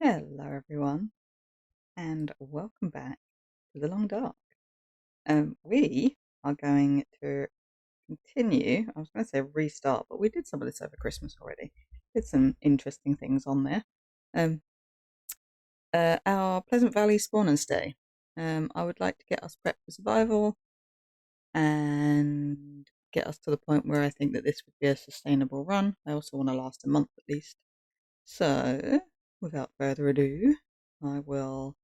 Hello, everyone, and welcome back to The Long Dark. We are going to continue. I was going to say restart, but we did some of this over Christmas already. Did some interesting things on there. Um, our Pleasant Valley spawn and stay. I would like to get us prepped for survival and get us to the point where I think that this would be a sustainable run. I also want to last a month at least. So, without further ado, I will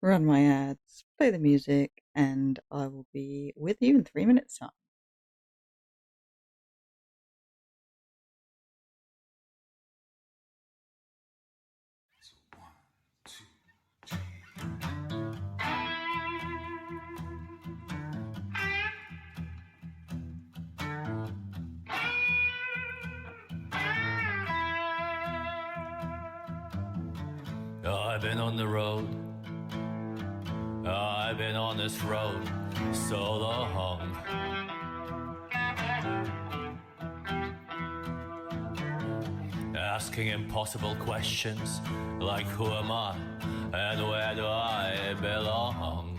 run my ads, play the music, and I will be with you in 3 minutes' time. I've been on the road. I've been on this road so long. Asking impossible questions like who am I and where do I belong?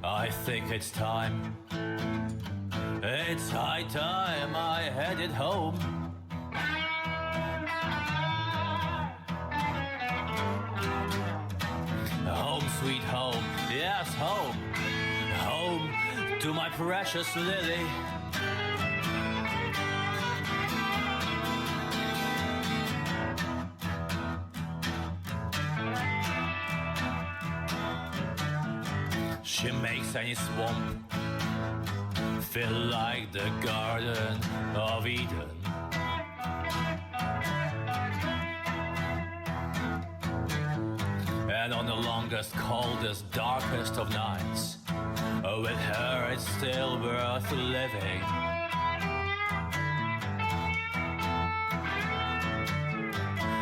I think it's time. It's high time I headed home. Home sweet home, yes home. Home to my precious Lily. She makes any swamp feel like the Garden of Eden. And on the longest, coldest, darkest of nights, with her it's still worth living.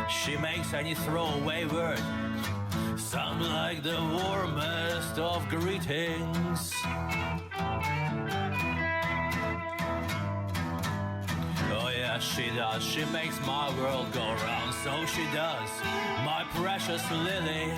She makes any throwaway word sound like the warmest of greetings. Oh yeah, she does. She makes my world go round, so she does, my precious Lily.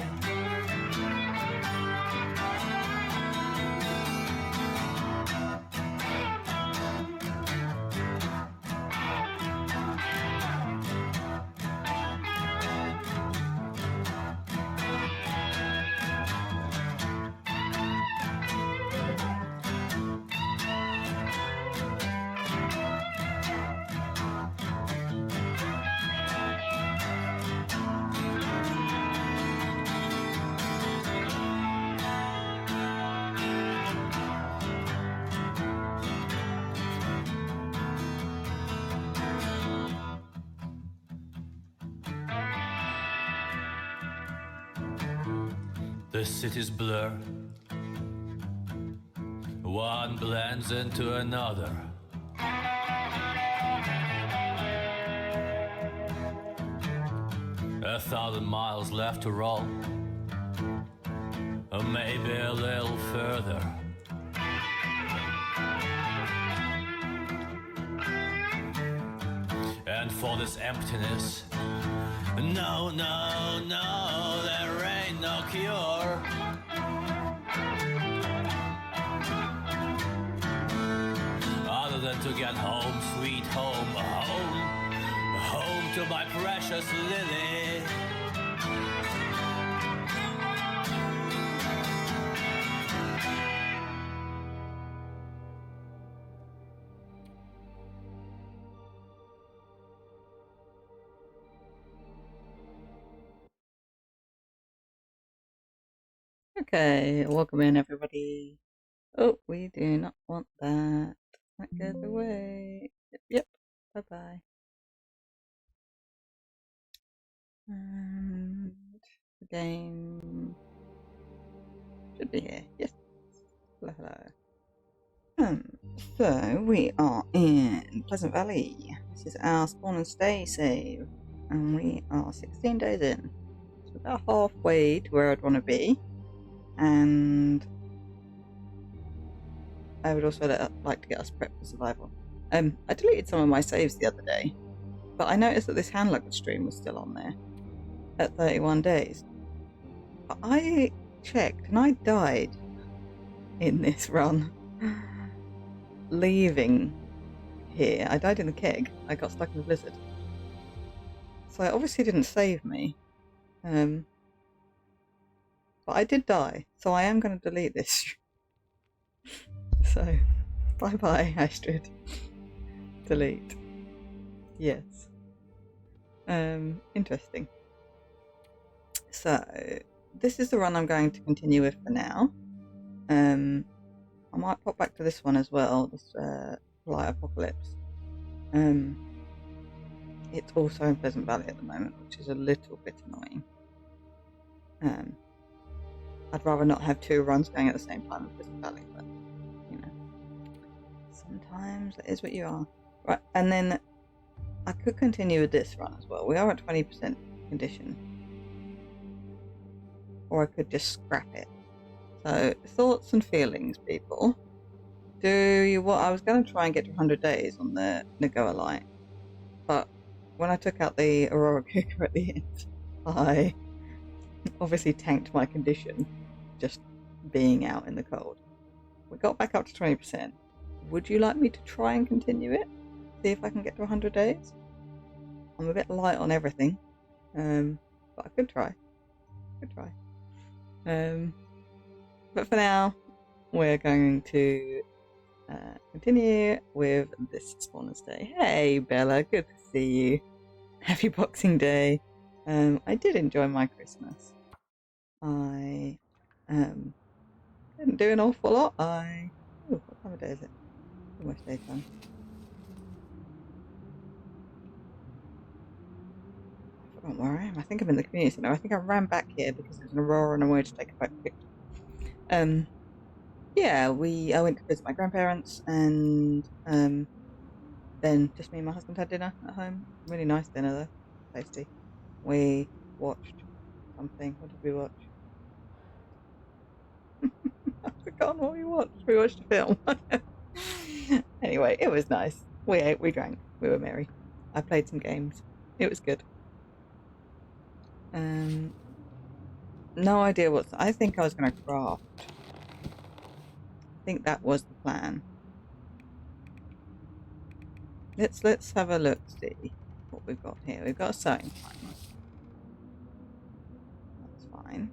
The cities blur, one blends into another. A 1,000 miles left to roll, or maybe a little further. And for this emptiness, no, no, no, there ain't no cure. Other than to get home, sweet home, home, home to my precious Lily. Okay, welcome in, everybody. Oh, we do not want that. That goes away. Yep, bye bye. And the game should be here. Yes. Hello, hello. So we are in Pleasant Valley. This is our spawn and stay save, and we are 16 days in. So about halfway to where I'd want to be, and I would also like to get us prepped for survival. I deleted some of my saves the other day, but I noticed that this hand luggage stream was still on there at 31 days. But I checked and I died in this run. Leaving here. I died in the keg. I got stuck in the blizzard. So it obviously didn't save me. But I did die, so I am going to delete this. So, bye-bye, Astrid. Delete. Yes. Interesting. So, this is the run I'm going to continue with for now. I might pop back to this one as well, this Light Apocalypse. It's also in Pleasant Valley at the moment, which is a little bit annoying. I'd rather not have two runs going at the same time in Pleasant Valley, but, you know, sometimes it is what you are. Right, and then I could continue with this run as well. We are at 20% condition. Or I could just scrap it. So, thoughts and feelings, people. Do you what? I was going to try and get to 100 days on the Nagoa Light, but when I took out the Aurora Cougar at the end, I obviously tanked my condition just being out in the cold. We got back up to 20%. Would you like me to try and continue it? See if I can get to 100 days? I'm a bit light on everything, but I could try. But for now, we're going to continue with this Spawners Day. Hey Bella, good to see you. Happy Boxing Day. I did enjoy my Christmas. I didn't do an awful lot. What time of day is it? Almost daytime. I forgot where I am. I think I'm in the community center. I think I ran back here because there's an Aurora and I wanted to take a back picture. Yeah, I went to visit my grandparents and then just me and my husband had dinner at home. Really nice dinner though. Tasty. We watched something. What did we watch? I've forgotten what we watched. We watched a film. Anyway, it was nice. We ate, we drank, we were merry. I played some games. It was good. No idea what. I think I was going to craft. I think that was the plan. Let's have a look, see what we've got here. We've got a sewing timer. That's fine.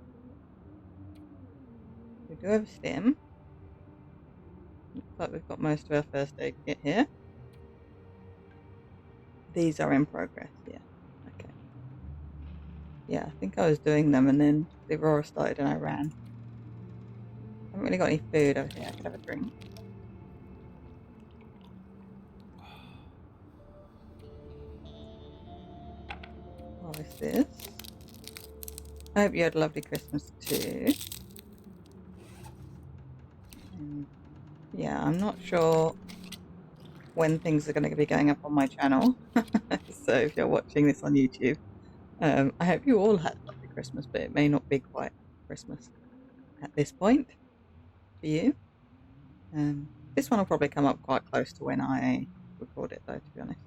We do have a stim. Looks like we've got most of our first aid kit here. These are in progress, yeah. Okay. Yeah, I think I was doing them and then the Aurora started and I ran. I haven't really got any food over here. I could have a drink. Harvest this. I hope you had a lovely Christmas too. And yeah, I'm not sure when things are going to be going up on my channel. So if you're watching this on YouTube, I hope you all had a lovely Christmas, but it may not be quite Christmas at this point for you. This one will probably come up quite close to when I record it though, to be honest.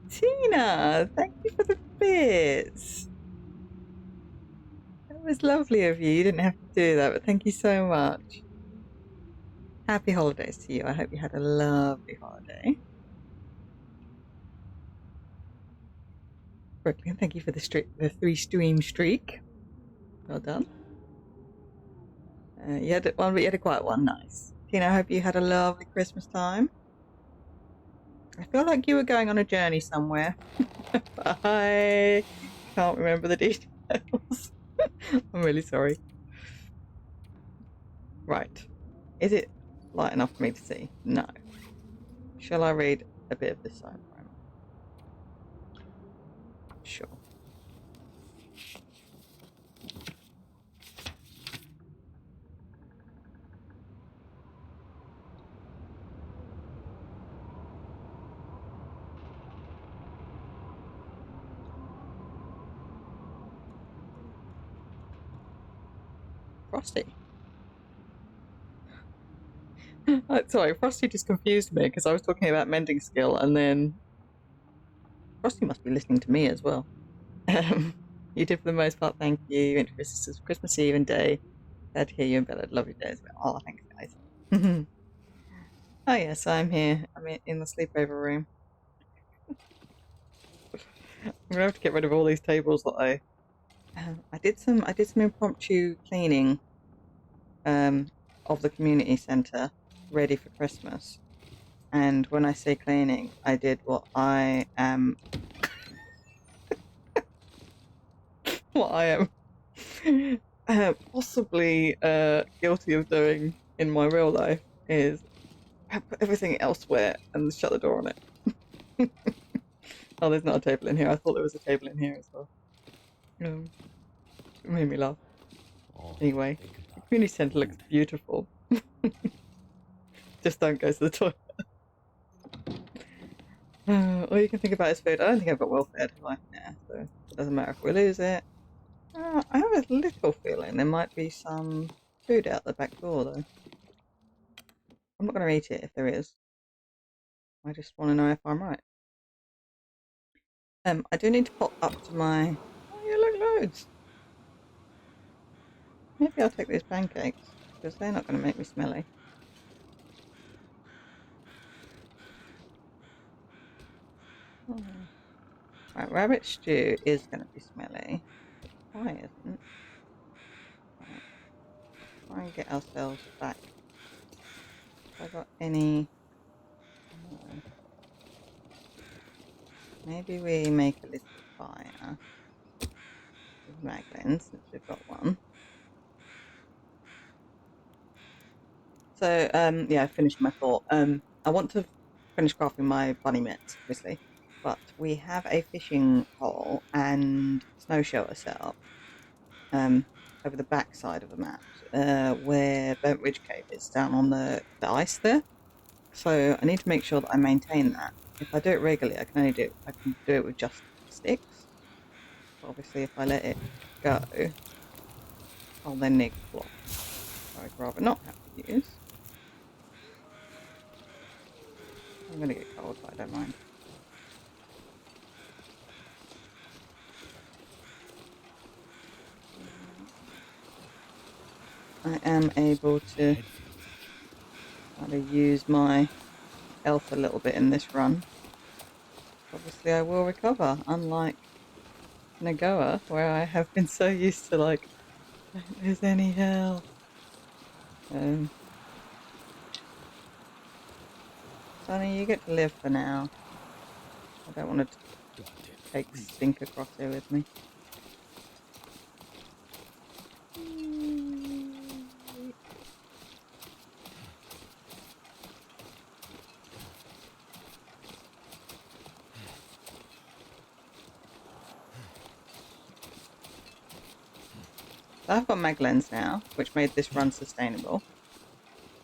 Tina, thank you for the bits. That was lovely of you. You didn't have to do that, but thank you so much. Happy holidays to you. I hope you had a lovely holiday. Brooklyn, thank you for the 3-stream streak. Well done. You had one, but you had a quiet one. Nice. Tina, I hope you had a lovely Christmas time. I feel like you were going on a journey somewhere. I can't remember the details. I'm really sorry. Right. Is it light enough for me to see? No. Shall I read a bit of this side primer? Sure. Frosty. Sorry, Frosty just confused me because I was talking about mending skill, and then Frosty must be listening to me as well. Um, you did for the most part, thank you. Interest is Christmas Eve and day. Glad to hear you in bed. Love your day as well. Oh, thanks, guys. Oh yes, I'm here. I'm in the sleepover room. I'm gonna have to get rid of all these tables that I did some impromptu cleaning of the community center ready for Christmas. And when I say cleaning, I did what I am what I am possibly guilty of doing in my real life is I put everything elsewhere and shut the door on it. Oh, there's not a table in here. I thought there was a table in here as well. It made me laugh. Anyway, the community centre looks beautiful. Just don't go to the toilet. All you can think about is food. I don't think I've got welfare, do I? Yeah, so it doesn't matter if we lose it. I have a little feeling there might be some food out the back door, though. I'm not going to eat it if there is. I just want to know if I'm right. I do need to pop up to my... Oh, yeah, look, loads. Maybe I'll take these pancakes, because they're not going to make me smelly. Oh. Right, rabbit stew is going to be smelly. Why isn't? Right, try and get ourselves back. Have I got any... No. Maybe we make a little fire with Magdalene, since we've got one. So, yeah, I finished my thought. I want to finish crafting my bunny mitts, obviously, but we have a fishing hole and snow shelter set up over the back side of the map, where Burnt Ridge Cave is, down on the ice there. So I need to make sure that I maintain that. If I do it regularly, I can do it with just sticks. But obviously, if I let it go, I'll then need blocks. So I'd rather not have to use. I'm going to get cold, but I don't mind. I am able to kind of use my health a little bit in this run. Obviously, I will recover, unlike Nagoa, where I have been so used to, like, don't lose any health. Sonny, you get to live for now. I don't want to take Stink across here with me. So I've got mag lens now, which made this run sustainable.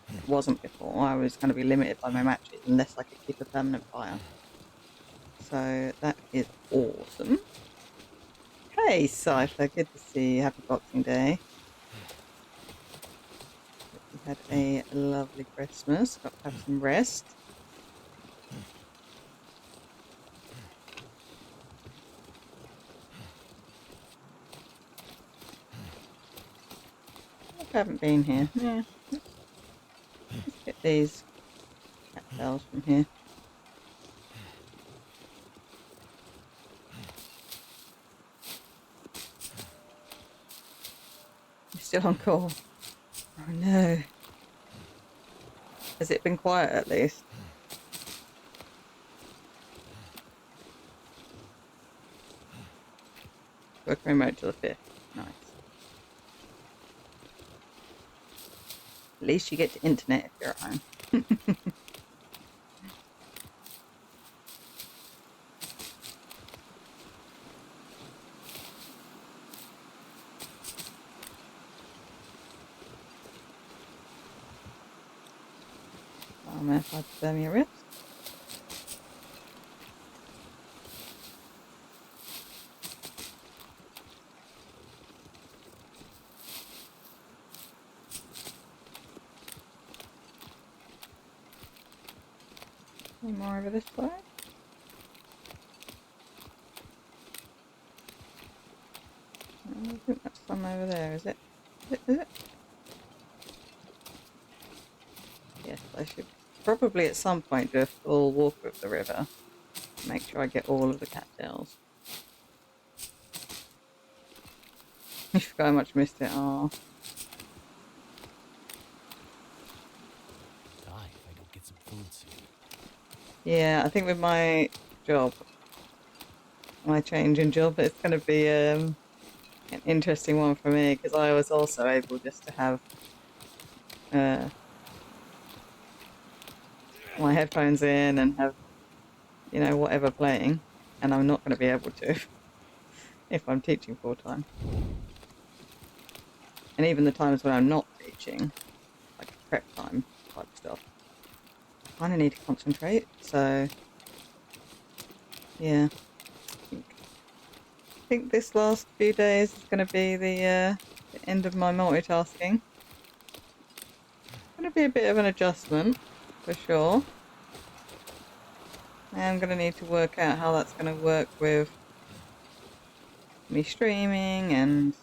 It wasn't before. I was going to be limited by my matches unless I could keep a permanent fire. So that is awesome. Hey, Cypher, good to see you. Happy Boxing Day. Hope you had a lovely Christmas. Got to have some rest. I haven't been here. Yeah. Let's get these cattails from here. You're still on call. Oh no. Has it been quiet at least? Work remote to the 5th. Nice. At least you get to internet if you're at home. I'm going to hypothermia risk. Any more over this way? I think that's some over there, is it? Is it? Yes, I should probably at some point do a full walk of the river. Make sure I get all of the cattails. I forgot how much I missed it. Oh. Die if I don't get some food soon. Yeah, I think with my job, my change in job, it's going to be an interesting one for me because I was also able just to have my headphones in and have, you know, whatever playing, and I'm not going to be able to if I'm teaching full time. And even the times when I'm not teaching, like prep time type stuff, I kind of need to concentrate. So, yeah, I think this last few days is going to be the end of my multitasking. It's going to be a bit of an adjustment, for sure. I am going to need to work out how that's going to work with me streaming and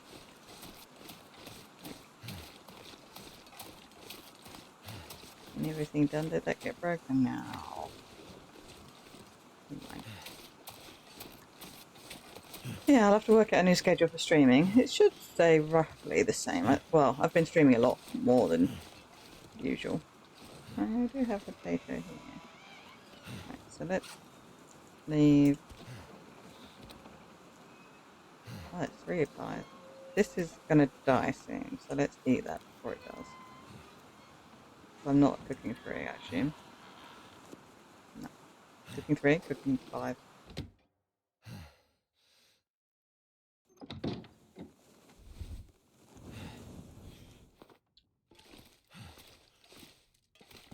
everything done. Did that get broken now? Anyway. Yeah, I'll have to work out a new schedule for streaming. It should stay roughly the same. Well, I've been streaming a lot more than usual. I do have a potato here. Right, so let's leave. Oh, it's 3 of 5. This is going to die soon, so let's eat that before it does. I'm not cooking 3, I assume. No. Cooking 3, cooking 5.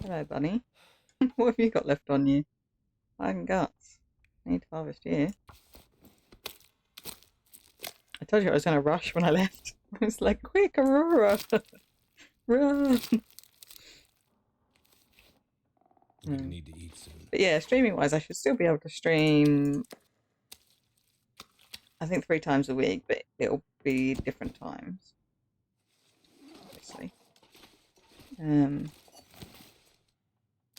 Hello, bunny. What have you got left on you? Iron guts. I need to harvest you. I told you I was going to rush when I left. I was like, quick, Aurora! Run! I'm gonna need to eat soon. But yeah, streaming wise, I should still be able to stream, I think 3 times a week, but it'll be different times. Obviously.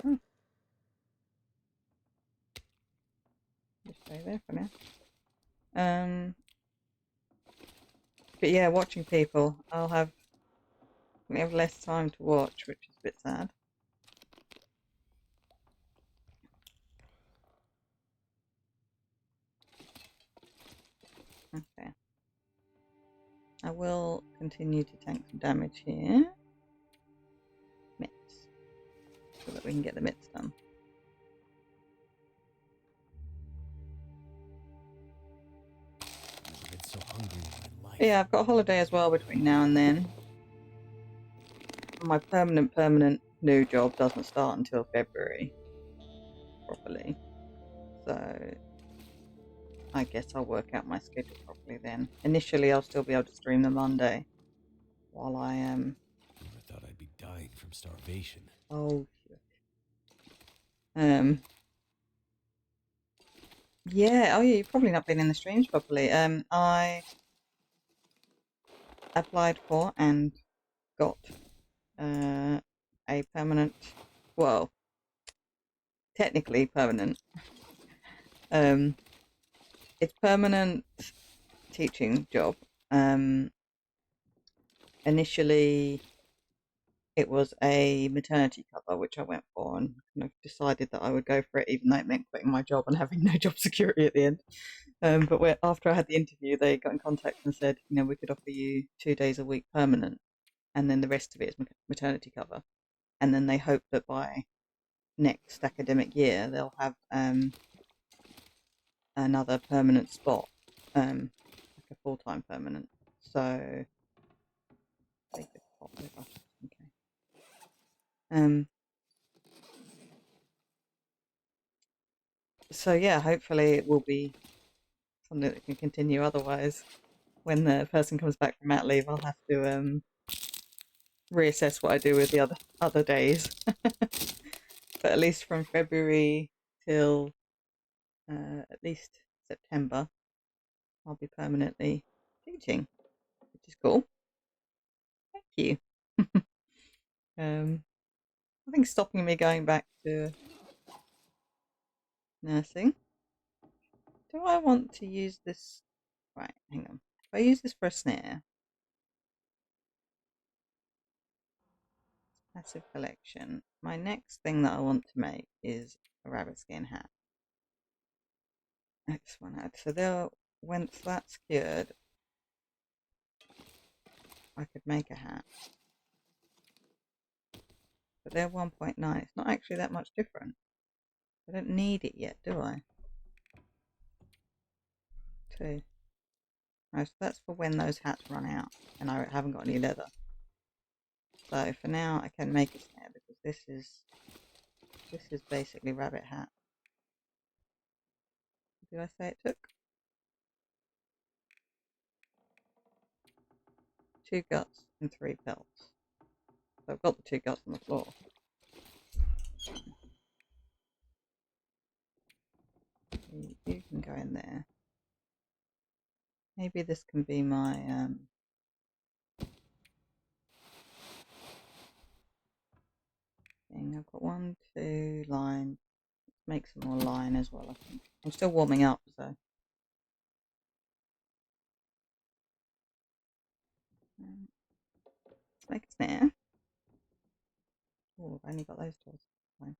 Oh. Just stay there for now. But yeah, watching people, I'll have less time to watch, which is a bit sad. Okay. I will continue to tank some damage here. Mitts. So that we can get the mitts done. I've been so hungry in my life. Yeah, I've got a holiday as well between now and then. My permanent new job doesn't start until February properly. So I guess I'll work out my schedule properly then. Initially, I'll still be able to stream the Monday while I am. Never thought I'd be dying from starvation. Oh shit. Yeah. Oh yeah. You've probably not been in the streams properly. I applied for and got a permanent. Well, technically permanent. It's permanent teaching job. Initially, it was a maternity cover, which I went for and kind of decided that I would go for it, even though it meant quitting my job and having no job security at the end. But after I had the interview, they got in contact and said, you know, we could offer you 2 days a week permanent, and then the rest of it is maternity cover. And then they hope that by next academic year, they'll have another permanent spot, like a full-time permanent. So they could pop over. Okay. So yeah, hopefully it will be something that can continue. Otherwise, when the person comes back from mat leave, I'll have to reassess what I do with the other days. But at least from February until at least September, I'll be permanently teaching, which is cool. Thank you. Nothing stopping me going back to nursing. Do I want to use this? Right, hang on. If I use this for a snare, passive collection. My next thing that I want to make is a rabbit skin hat. This one had. So there, once that's cured, I could make a hat. But they're 1.9. It's not actually that much different. I don't need it yet, do I? 2. Right, so that's for when those hats run out and I haven't got any leather. So for now I can make a snare because this is basically rabbit hat. Did I say it took? 2 guts and 3 pelts. So I've got the 2 guts on the floor. You can go in there. Maybe this can be my thing. I've got 1, 2 line. Let's make some more line as well, I think. I'm still warming up, so. Let's make a snare. Oh, I've only got those tools. Fine.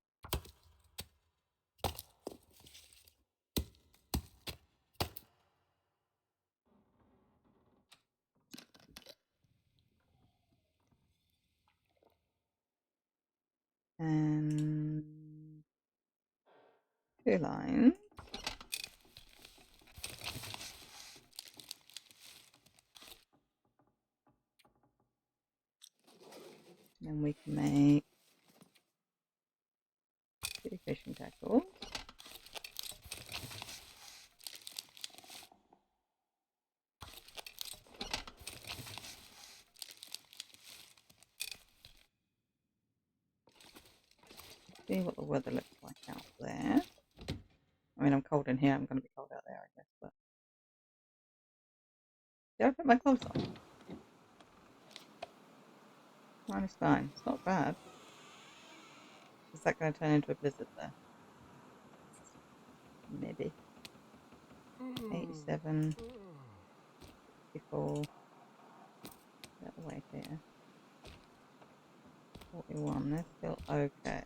And 2 lines. And then we can make 2 fishing tackles. See what the weather looks like out there. I mean, I'm cold in here. I'm going to be cold out there, I guess. But did I put my gloves on? -9. It's not bad. Is that going to turn into a blizzard there? Maybe. 87. 64. That way here. 41. They're still okay.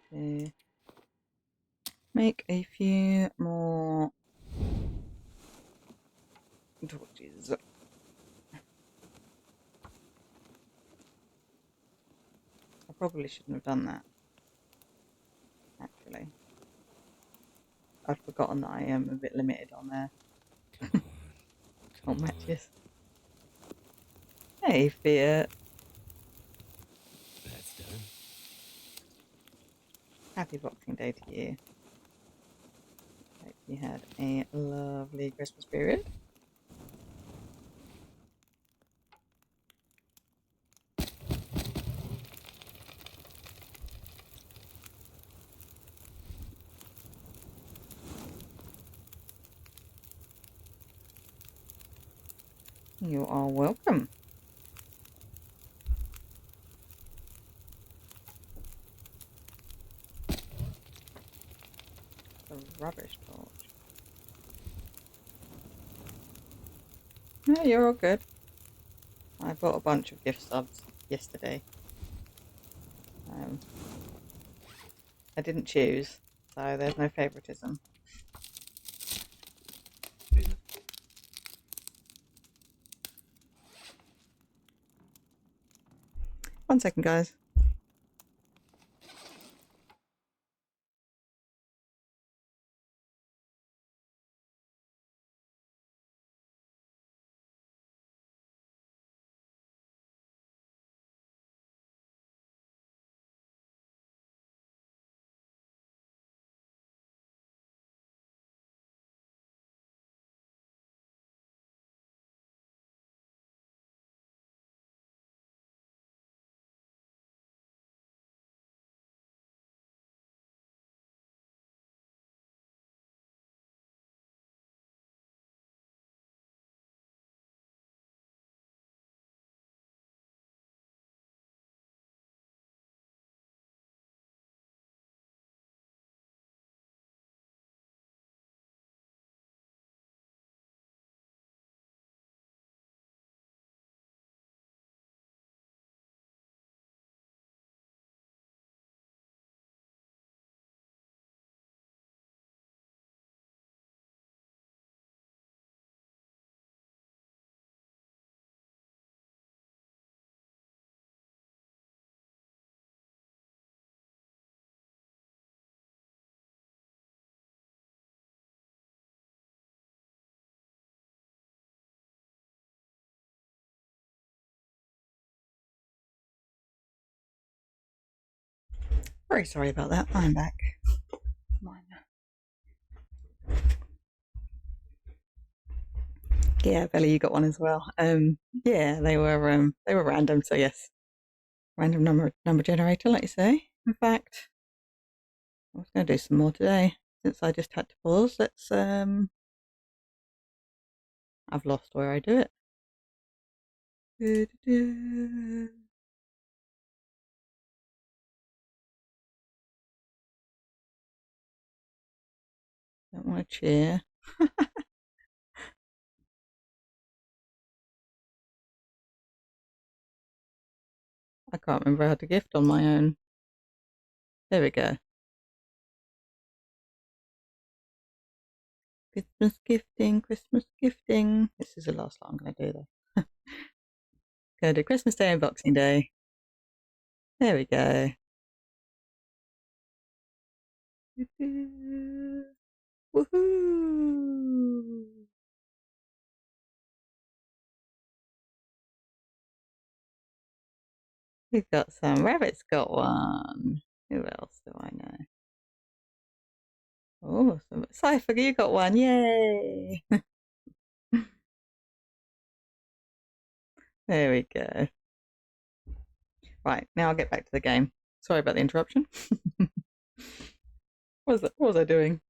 Okay. Make a few more torches. I probably shouldn't have done that, actually. I'd forgotten that I am a bit limited on on matches. Hey, Fiat. That's done. Happy Boxing Day to you. Hope you had a lovely Christmas period. You are welcome. The rubbish torch. No, you're all good. I bought a bunch of gift subs yesterday. I didn't choose, so there's no favoritism. One second, guys. Very sorry about that. I'm back. Mine. Yeah, Belly, you got one as well. Yeah, they were random. So yes, random number generator, like you say. In fact, I was going to do some more today since I just had to pause. I've lost where I do it. Don't want to cheer. I can't remember how to gift on my own. There we go. Christmas gifting, Christmas gifting. This is the last lot I'm going to do though. Going to do Christmas Day and Boxing Day. There we go. Woohoo! We've got some. Rabbit's got one. Who else do I know? Oh, Cypher, you got one. Yay! There we go. Right, now I'll get back to the game. Sorry about the interruption. What was I doing?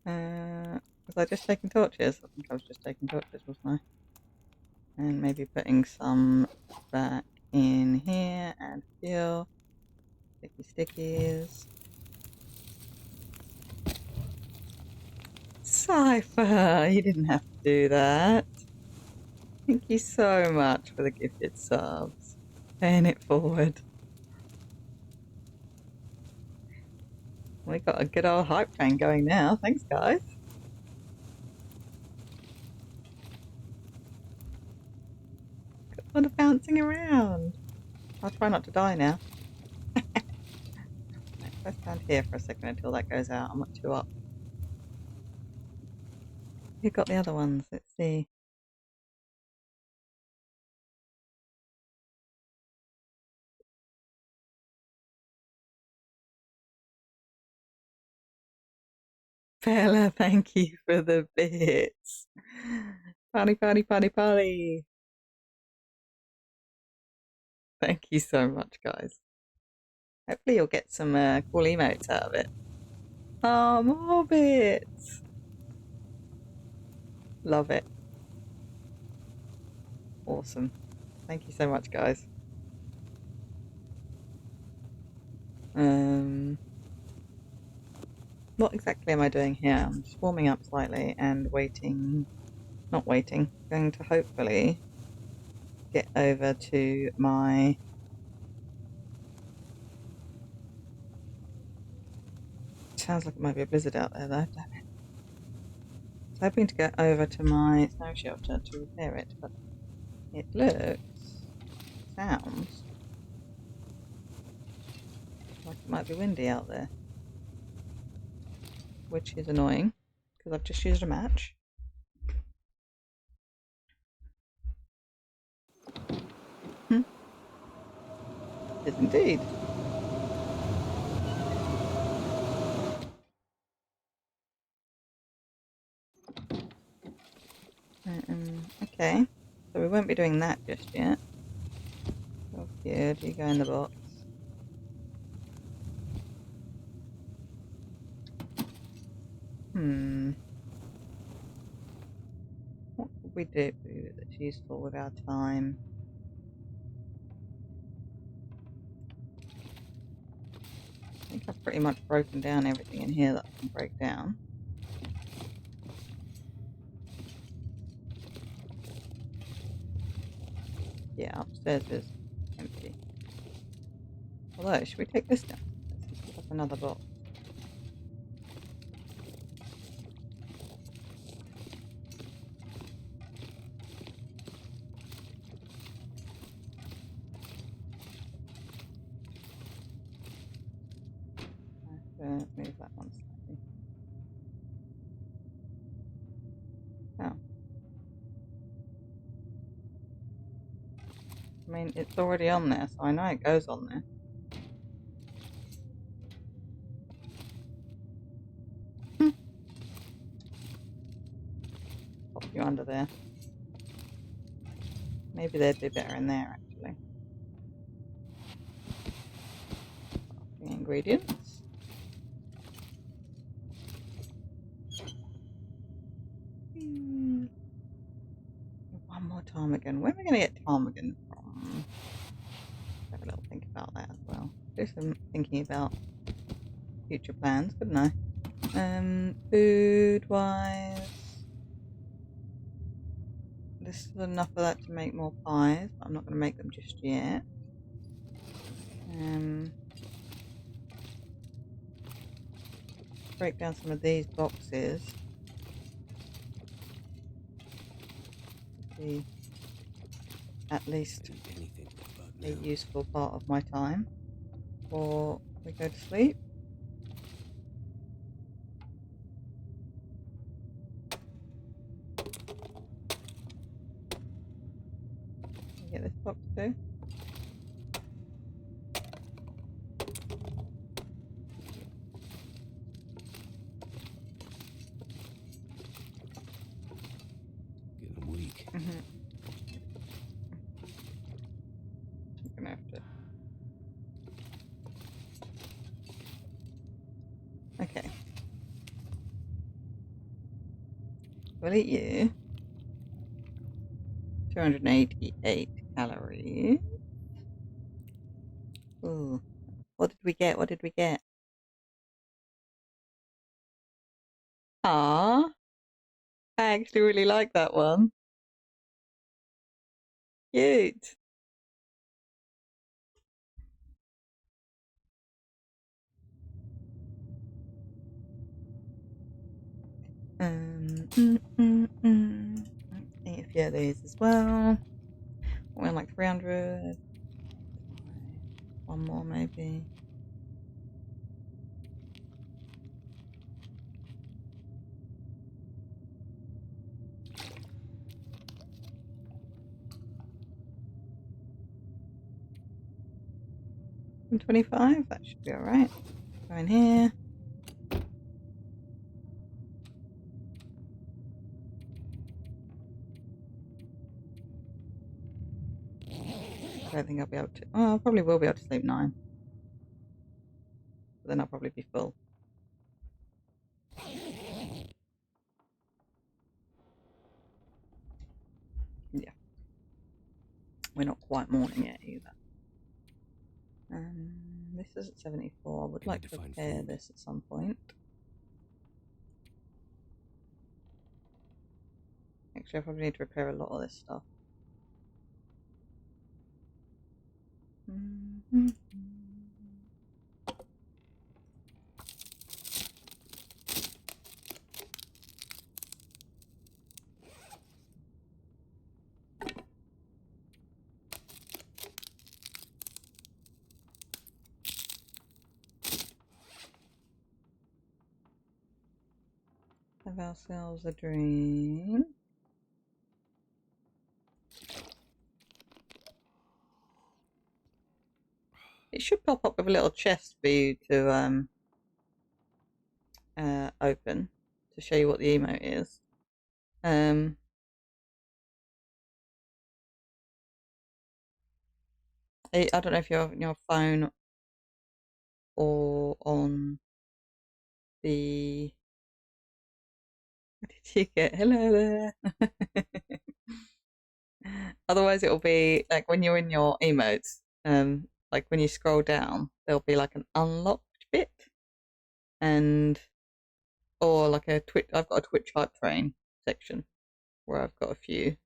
Was I just taking torches? I think I was just taking torches, wasn't I? And maybe putting some back in here and fuel. Sticky stickies. Cypher, you didn't have to do that. Thank you so much for the gifted subs. Paying it forward. We got a good old hype train going now. Thanks, guys. Got a lot of bouncing around. I'll try not to die now. Let's stand here for a second until that goes out. I'm not too up. Who got the other ones? Let's see. Bella, thank you for the bits. Party, party, party, party. Thank you so much, guys. Hopefully you'll get some cool emotes out of it. Oh, more bits. Love it. Awesome. Thank you so much, guys. What exactly am I doing here? I'm just warming up slightly and waiting. Not waiting. Going to hopefully get over to my... Sounds like it might be a blizzard out there though, damn it. I was hoping to get over to my snow shelter to repair it, but it sounds like it might be windy out there. Which is annoying, because I've just used a match. It is indeed. Okay, so we won't be doing that just yet. Oh, good, you go in the box. What could we do that's useful with our time? I think I've pretty much broken down everything in here that I can break down. Yeah, upstairs is empty. Although, should we take this down? Let's pick up another box. Move that one slightly. Oh. mean, it's already on there, so I know it goes on there. Pop you under there. Maybe they'd do better in there, actually. The ingredients. One more ptarmigan. Where am I going to get ptarmigan from? Have a little think about that as well. Do some thinking about future plans, couldn't I? Food-wise, this is enough of that to make more pies, but I'm not going to make them just yet. Break down some of these boxes. Be at least a useful part of my time before we go to sleep. Get this box too. Getting weak. I'm gonna have to. Okay. We'll eat you. 288 calories. Ooh. What did we get? What did we get? Ah, I actually really like that one. Cute. Eat a few of these as well. We're like 300. One more maybe. And 25, that should be alright. Go in here. I don't think I'll be able to. Oh, I probably will be able to sleep 9. But then I'll probably be full. Yeah. We're not quite morning yet either. This is at 74. I would like to repair this at some point. Actually, I probably need to repair a lot of this stuff. Have ourselves a dream. It should pop up with a little chest for you to open to show you what the emote is. I don't know if you're on your phone or on the. What did you get? Hello there. Otherwise, it'll be like when you're in your emotes, like when you scroll down, there'll be like an unlocked bit, and or like a Twitch. I've got a Twitch hype train section where I've got a few.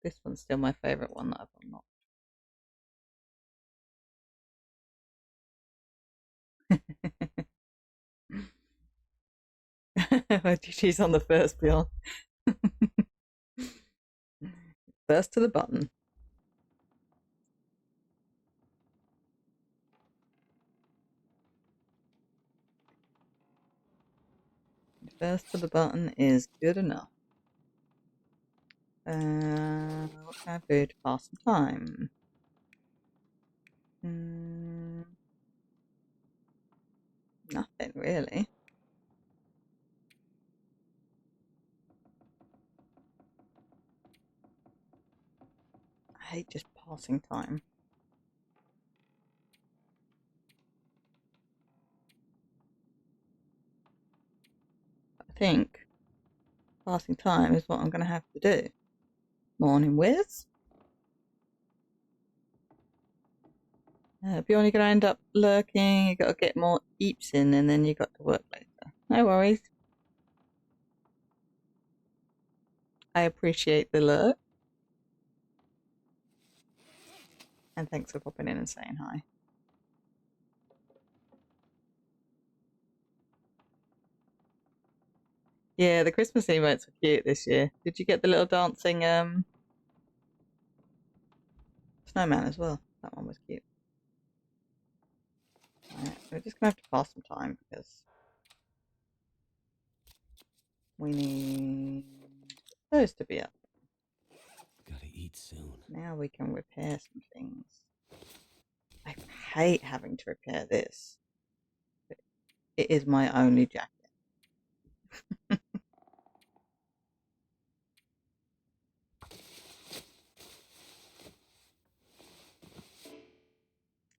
This one's still my favorite one that I've unlocked. She's on the first beyond. First to the button. First to the button is good enough. What can I do to pass some time? Nothing really. I hate just passing time. I think passing time is what I'm going to have to do. Morning, Wiz. If you're only going to end up lurking, you got to get more eeps in, and then you got to work later. No worries. I appreciate the lurk. And thanks for popping in and saying hi. Yeah, the Christmas emotes were cute this year. Did you get the little dancing snowman as well? That one was cute. Right, we're just gonna have to pass some time because we need those to be up. Gotta eat soon. Now we can repair some things. I hate having to repair this. It is my only jacket.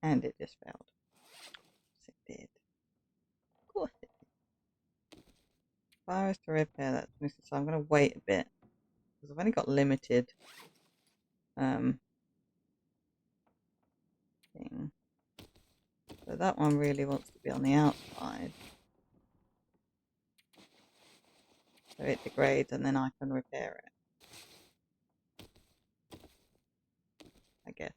And it just failed. Yes, it did. Of course it did. If I was to repair that, so I'm going to wait a bit because I've only got limited thing. So that one really wants to be on the outside. So it degrades and then I can repair it. I guess.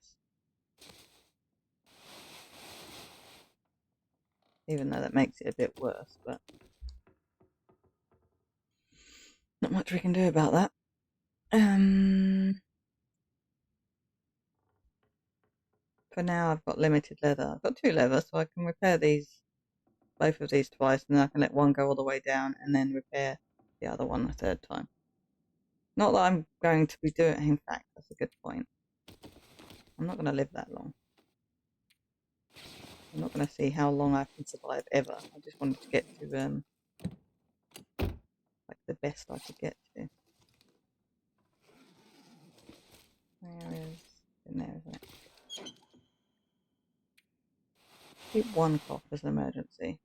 Even though that makes it a bit worse, but not much we can do about that. For now I've got limited leather. I've got 2 leather, so I can repair both of these twice, and then I can let one go all the way down and then repair the other one a 3rd time. Not that I'm going to be doing it, in fact, that's a good point. I'm not going to live that long. I'm not going to see how long I can survive ever. I just wanted to get to like the best I could get to. Where is in there, isn't it? Keep one cloth as an emergency.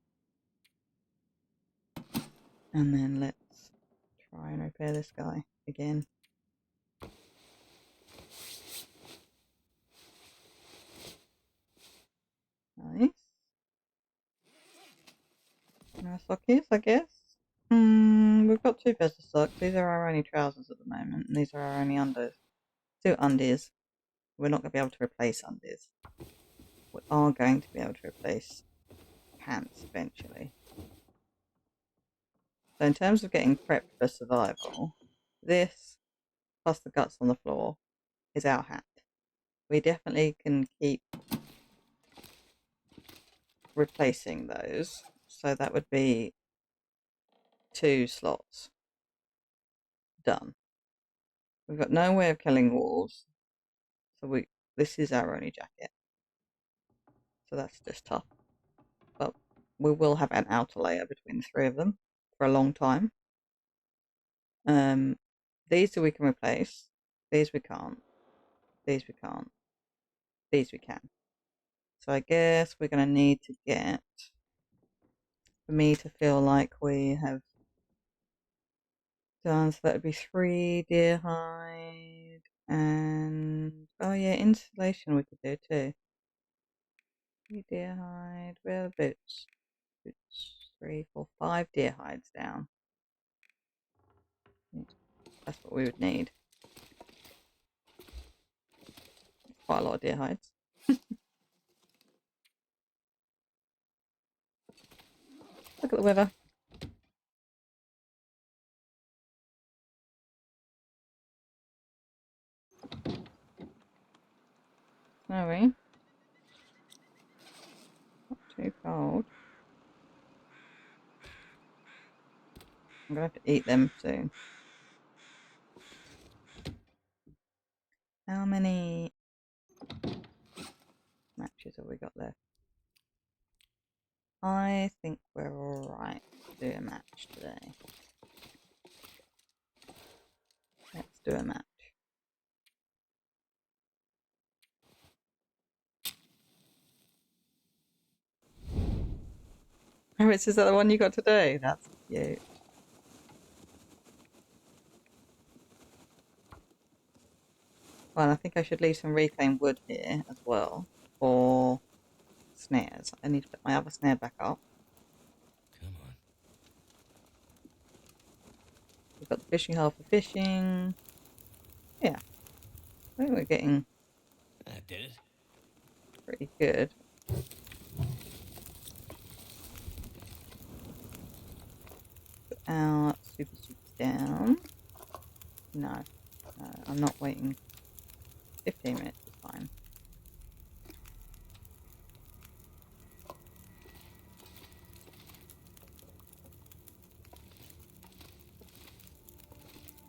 And then let's try and repair this guy again. Nice. No sockies, I guess. We've got 2 pairs of socks. These are our only trousers at the moment, and these are our only undies. 2 undies. We're not going to be able to replace undies. We are going to be able to replace pants eventually. So in terms of getting prepped for survival, this plus the guts on the floor is our hat. We definitely can keep replacing those. So that would be 2 slots done. We've got no way of killing wolves, so this is our only jacket. So that's just tough. But we will have an outer layer between the 3 of them for a long time. These we can replace. These we can't. These we can't. These we can. So I guess we're going to need to get, for me to feel like we have done, so that would be 3 deer hide and, oh yeah, insulation we could do too. 3 deer hide, where are the boots? Boots, 3, 4, 5 deer hides down. That's what we would need. Quite a lot of deer hides. Look at the weather. Snowy. Not too cold. I'm going to have to eat them soon. How many matches have we got left? I think we're alright to do a match today. Let's do a match. Oh, is that the one you got today? That's cute. Well, I think I should leave some reclaimed wood here as well for snares. I need to put my other snare back up. Come on. We've got the fishing hole for fishing. Yeah, I think we're getting That did it. pretty good. Put our super suits down. No, I'm not waiting. 15 minutes is fine.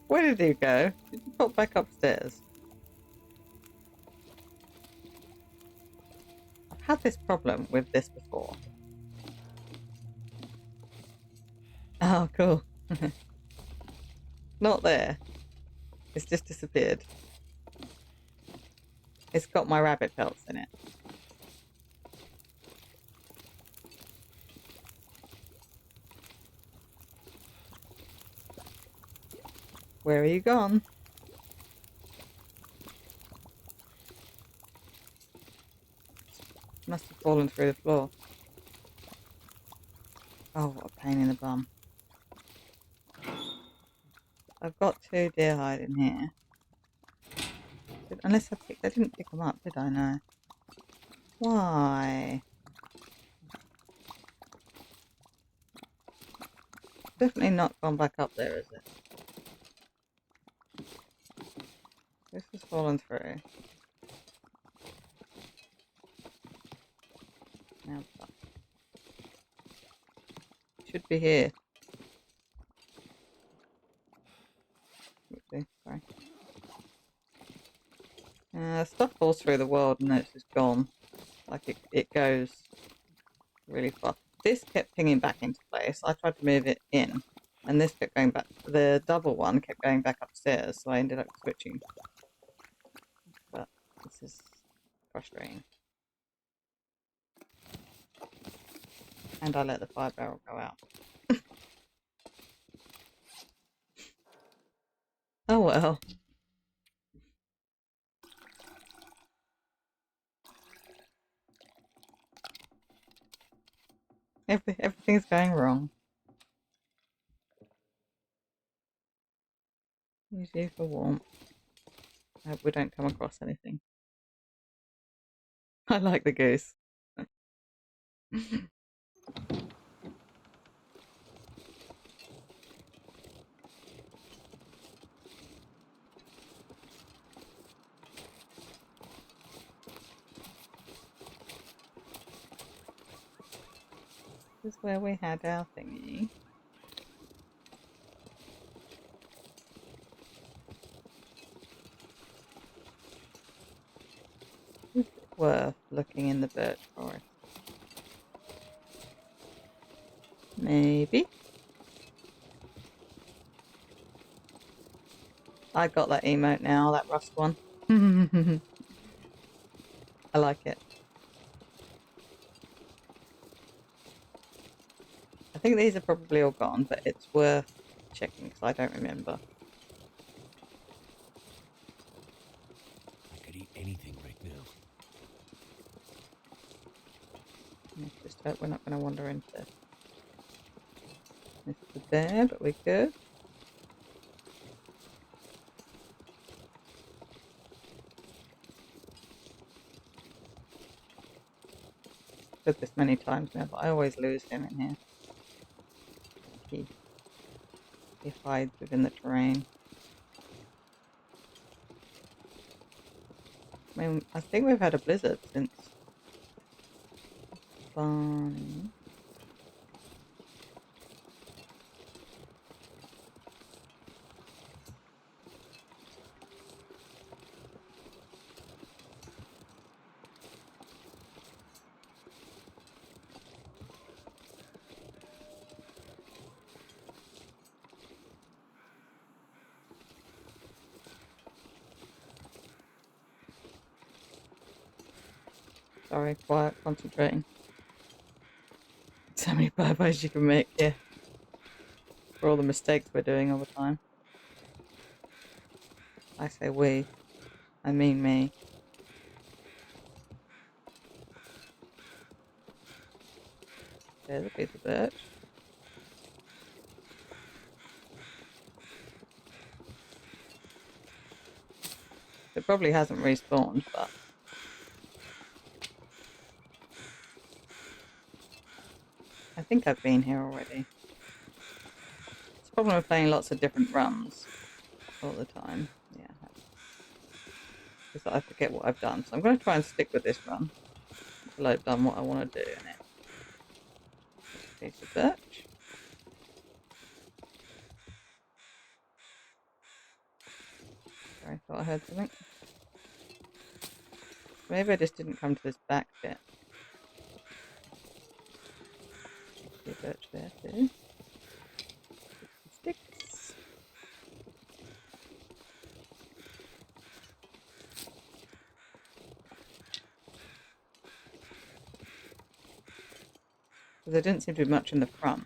Where did you go? Did you pop back upstairs? I've had this problem with this before. Oh, cool. Not there. It's just disappeared. It's got my rabbit pelts in it. Where are you gone? Must have fallen through the floor. Oh, what a pain in the bum. I've got 2 deer hide in here. Unless I didn't pick them up, did I? No. Why? Definitely not gone back up there, is it? This has fallen through. Now it's up. Should be here. Oopsie, sorry. Stuff falls through the world and then it's just gone. Like it goes really far. This kept pinging back into place. I tried to move it in, and this kept going back. The double one kept going back upstairs, so I ended up switching. But this is frustrating. And I let the fire barrel go out. Oh well. Everything's going wrong. Use you for warmth. I hope we don't come across anything. I like the goose. This is where we had our thingy. Is it worth looking in the birch forest? Maybe. I got that emote now, that rust one. I like it. I think these are probably all gone, but it's worth checking because I don't remember. I could eat anything right now. Let's just hope we're not going to wander into Mr. Bear, but we're good. Said this many times now, but I always lose him in here. He hides within the terrain. I mean, I think we've had a blizzard since Barney. Sorry, quiet, concentrating. So many bye-byes you can make here. For all the mistakes we're doing all the time. I say we, I mean me. There's a piece of birch. It probably hasn't respawned, but I think I've been here already. It's the problem with playing lots of different runs all the time. Yeah, is that I forget what I've done. So I'm going to try and stick with this run until I've done what I want to do in it. Piece of birch. Sorry, I thought I heard something. Maybe I just didn't come to this back bit. See a birch there too. Sticks. Because there didn't seem to be much in the front.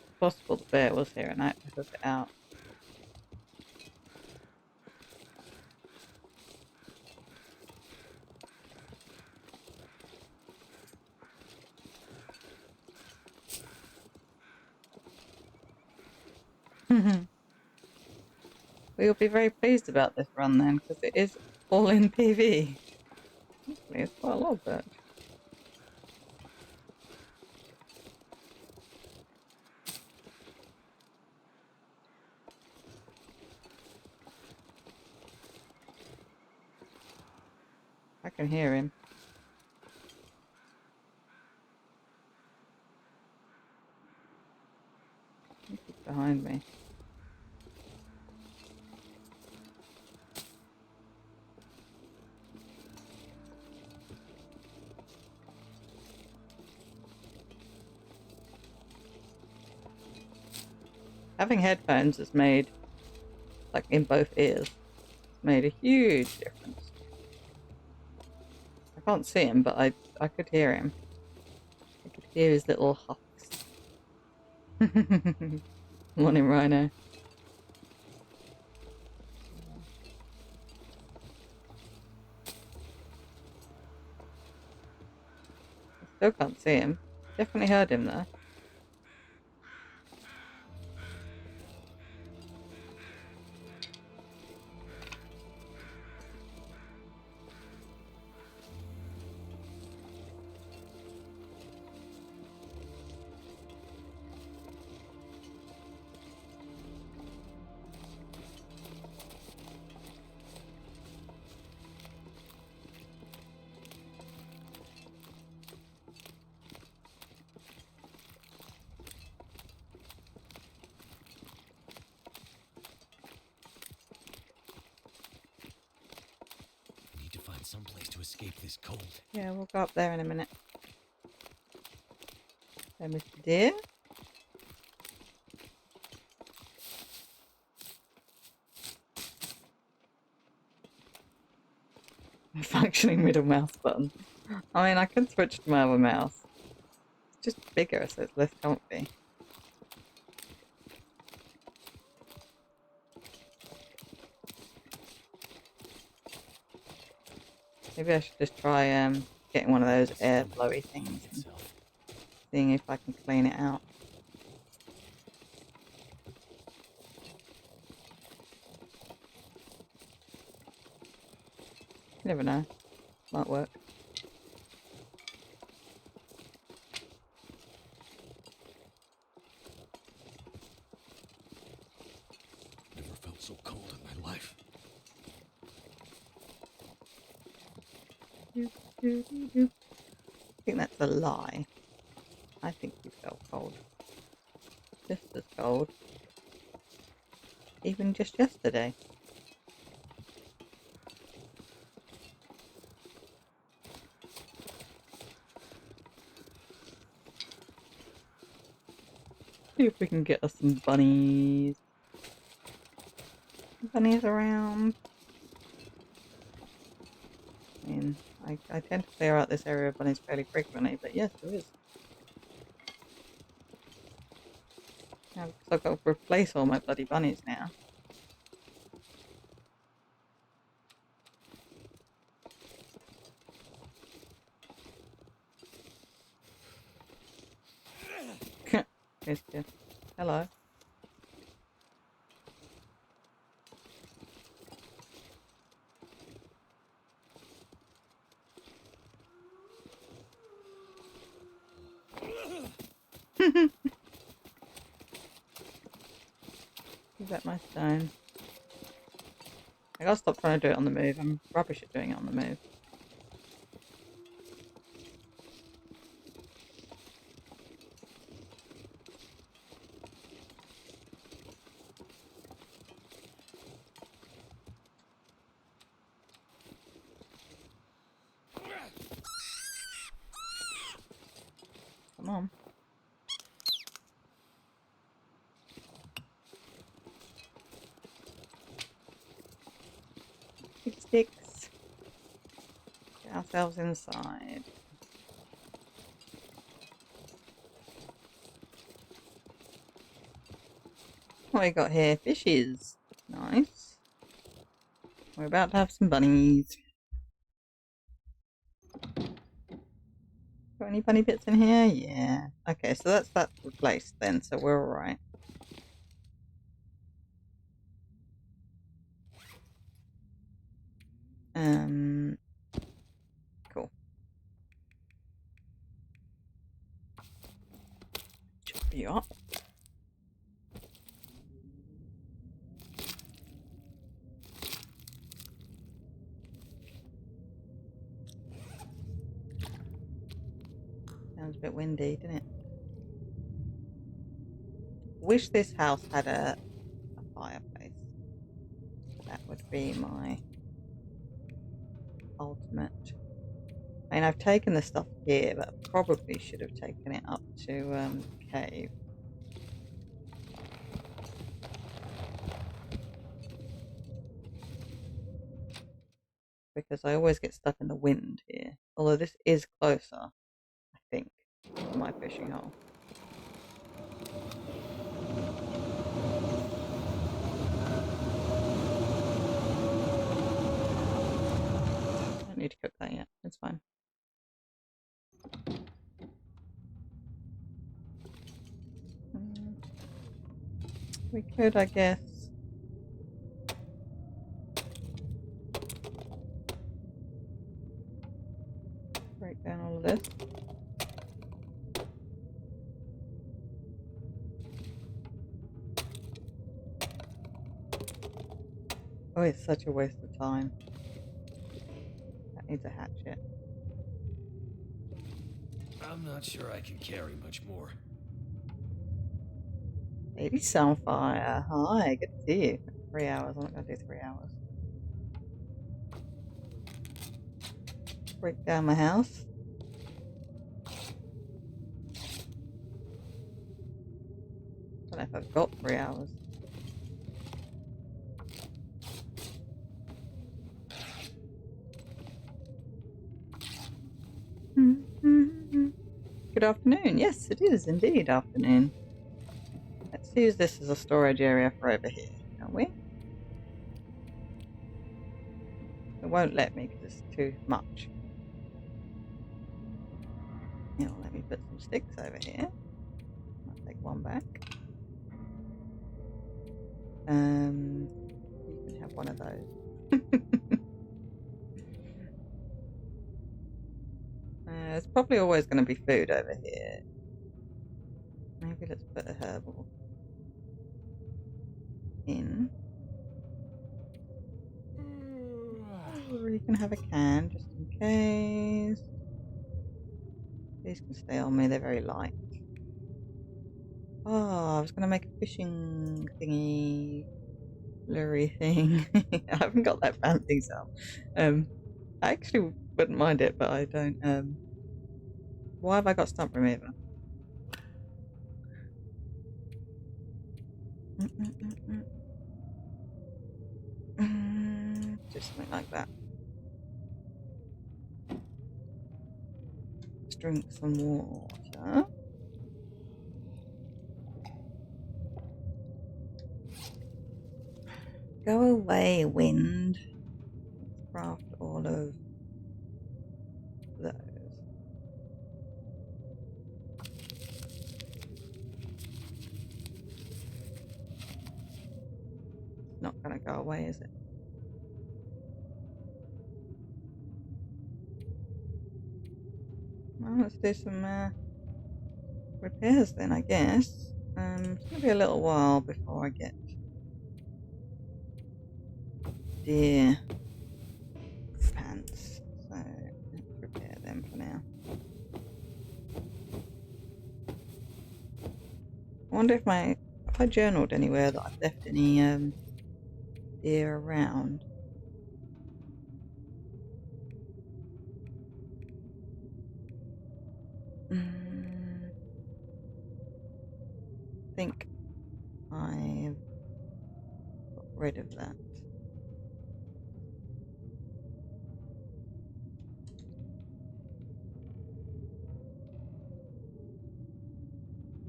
It's possible the bear was here and I had to hook it out. We'll be very pleased about this run then, because it is all in PV. Hopefully it's quite a lot of birch. I can hear him. He's behind me. Having headphones has made, like in both ears, made a huge difference. I can't see him, but I could hear him. I could hear his little huffs. Morning, Rhino. I still can't see him. Definitely heard him there. Some place to escape this cold. Yeah, we'll go up there in a minute. So, Mr. Deer. A functioning middle mouse button. I mean, I can switch to my other mouse. It's just bigger, so it's less comfy. Maybe I should just try getting one of those air blowy things and seeing if I can clean it out. You never know. Might work. Never felt so cold in my life. I think that's a lie. I think you felt cold. Just as cold. Even just yesterday. see if we can get us some bunnies. Bunnies around. I mean, I tend to clear out this area of bunnies fairly frequently, but yes, there is. Now, because I've got to replace all my bloody bunnies now. Yes, yes. Hello. Is that my stone? I gotta stop trying to do it on the move. I'm rubbish at doing it on the move. Come on. Big sticks. Get ourselves inside. What we got here? Fishes. Nice. We're about to have some bunnies. Got any bunny bits in here? Yeah. Okay, so that's that replaced then, so we're alright. Cool. Chop you up. Sounds a bit windy, didn't it? Wish this house had a fireplace. That would be my ultimate. I mean, I've taken the stuff here, but I probably should have taken it up to cave. Because I always get stuck in the wind here. Although this is closer, I think, to my fishing hole. I don't need to cook that yet. It's fine. We could, I guess. Break down all of this. Oh, it's such a waste of time. That needs a hatchet. I'm not sure I can carry much more. Lady Sunfire. Hi, good to see you. 3 hours. I'm not going to do 3 hours. Break down my house. I don't know if I've got 3 hours. Good afternoon. Yes, it is indeed afternoon. Let's use this as a storage area for over here, shall we? It won't let me because it's too much. It'll let me put some sticks over here. I'll take one back. You can have one of those. There's probably always going to be food over here. Maybe let's put a herbal in. Or you can have a can just in case. These can stay on me, they're very light. Oh, I was going to make a fishing thingy, lure thing. I haven't got that fancy stuff. I actually wouldn't mind it, but I don't. Why have I got stump remover? Just something like that. Let's drink some water. Go away, wind. Let's craft all of those. Not gonna go away, is it? Well, let's do some repairs then, I guess. It's gonna be a little while before I get deer pants, so let's repair them for now. I wonder if I journaled anywhere that I've left any deer around. I think I've got rid of that.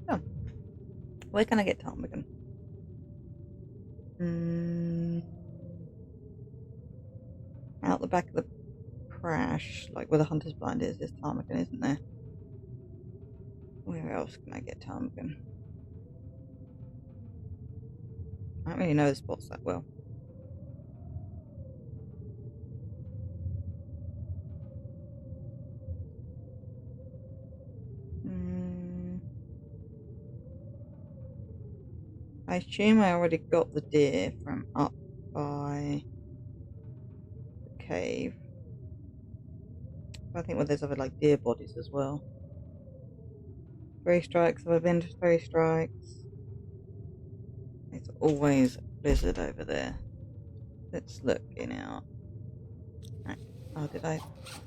Oh. Where can I get ptarmigan? Out the back of the crash, like where the hunter's blind is, there's ptarmigan, isn't there? Where else can I get ptarmigan? I don't really know the spots that well. I assume I already got the deer from up by the cave. I think there's other like deer bodies as well. 3 strikes. Have I been to 3 strikes? It's always blizzard over there. Let's look in out. Right. Oh, did I?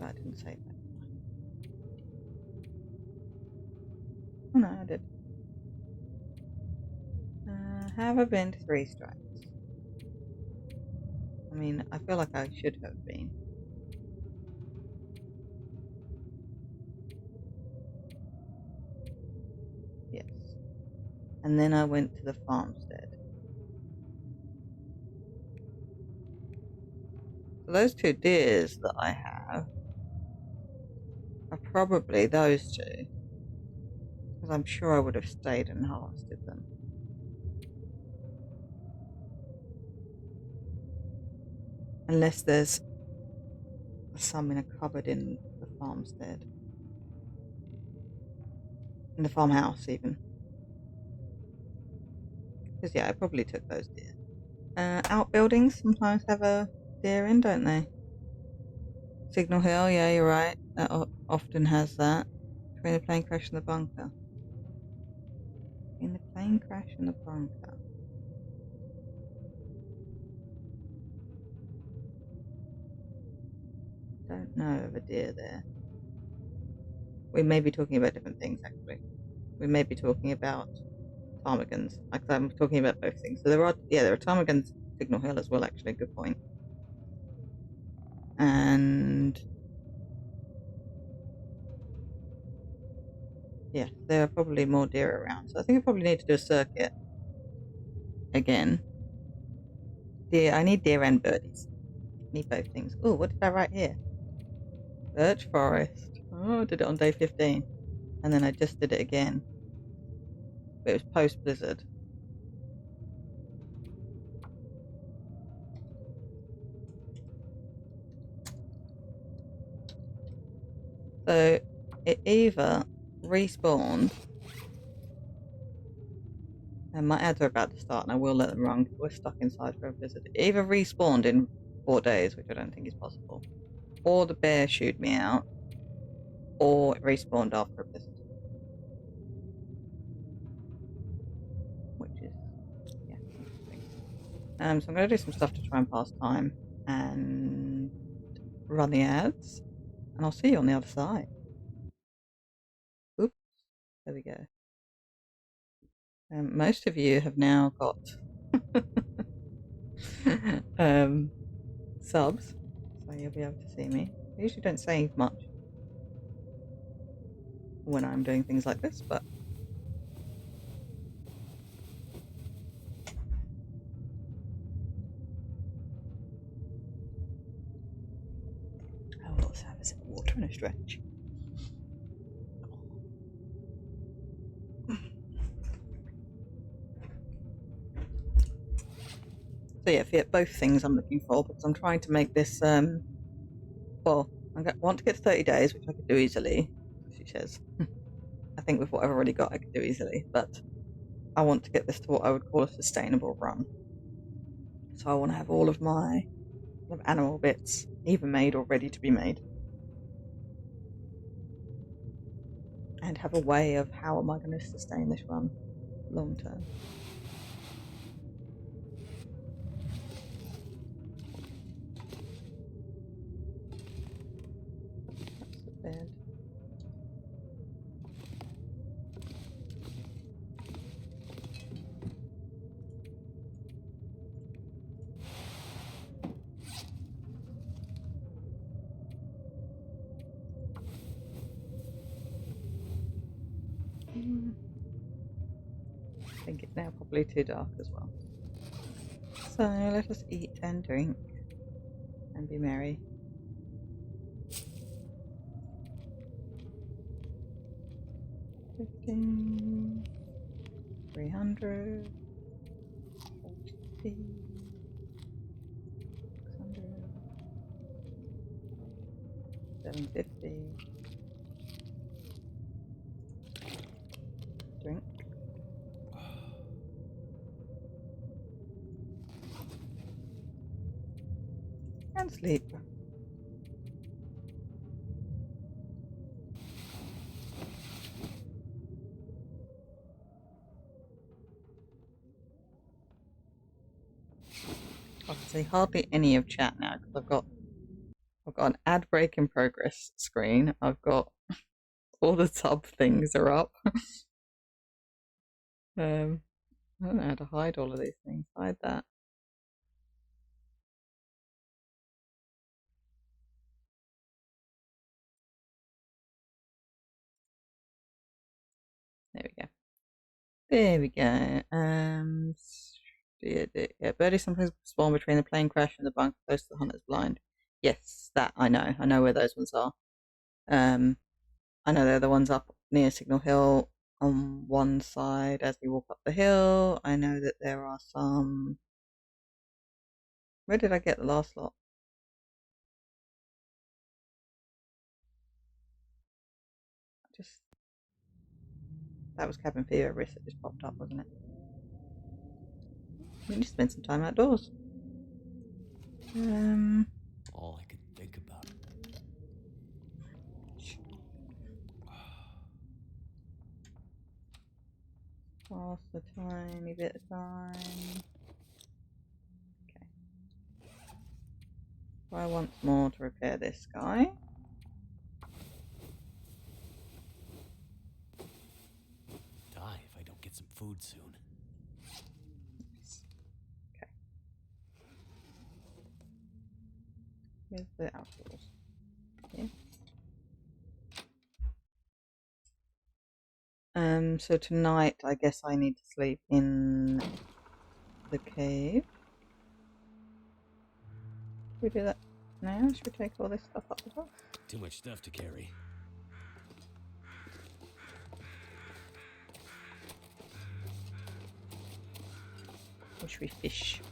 I didn't save that. Oh no, I did. Have I been to 3 strikes? I mean, I feel like I should have been. Yes. And then I went to the farmstead. So those 2 deers that I have are probably those 2. Because I'm sure I would have stayed and harvested them. Unless there's some in a cupboard in the farmstead. In the farmhouse, even. Because, yeah, I probably took those deer. Outbuildings sometimes have a deer in, don't they? Signal Hill, yeah, you're right. That often has that. Between the plane crash and the bunker. In the plane crash and the bunker. Don't know of a deer there. We may be talking about different things, actually. We may be talking about ptarmigans. Like I'm talking about both things. So there are ptarmigans at Signal Hill as well, actually. Good point. And yeah, there are probably more deer around. So I think I probably need to do a circuit again. Deer, I need deer and birdies. I need both things. Oh, what did I write here? Birch forest. Oh, I did it on day 15. And then I just did it again. But it was post-blizzard. So it either respawned, and my ads are about to start and I will let them run because we're stuck inside for a blizzard. It either respawned in 4 days, which I don't think is possible, or the bear shooed me out, or it respawned after a blizzard. Which is, yeah, interesting. So I'm going to do some stuff to try and pass time and run the ads, and I'll see you on the other side. Oops, there we go. Most of you have now got subs, so you'll be able to see me. I usually don't say much when I'm doing things like this, but oh, let's have a sip of water and a stretch. So yeah, Fiat, both things I'm looking for because I'm trying to make this. Well, I want to get to 30 days, which I could do easily. She says. I think with what I've already got, I could do easily, but I want to get this to what I would call a sustainable run. So I want to have all of my animal bits either made or ready to be made, and have a way of how am I going to sustain this run long term. That's the bed. I think it's now probably too dark as well. So let us eat and drink and be merry. 15, 300, 40, 600, 750. Drink. And sleep. I can see hardly any of chat now because I've got an ad break in progress screen. I've got all the sub things are up. I don't know how to hide all of these things. Hide that. There we go. There we go. Yeah, birdies sometimes spawn between the plane crash and the bunker close to the hunter's blind. Yes, that I know. I know where those ones are. I know they're the ones up near Signal Hill on one side as we walk up the hill. I know that there are some. Where did I get the last lot? That was Cabin Fever risk that just popped up, wasn't it? We need to spend some time outdoors. All I could think about. Pass a tiny bit of time. Okay. Try once more to repair this guy. Die if I don't get some food soon. Okay. Here's the outdoors. Okay. So tonight I guess I need to sleep in the cave. Should we do that now? Should we take all this stuff up the top? Too much stuff to carry. Or should we fish?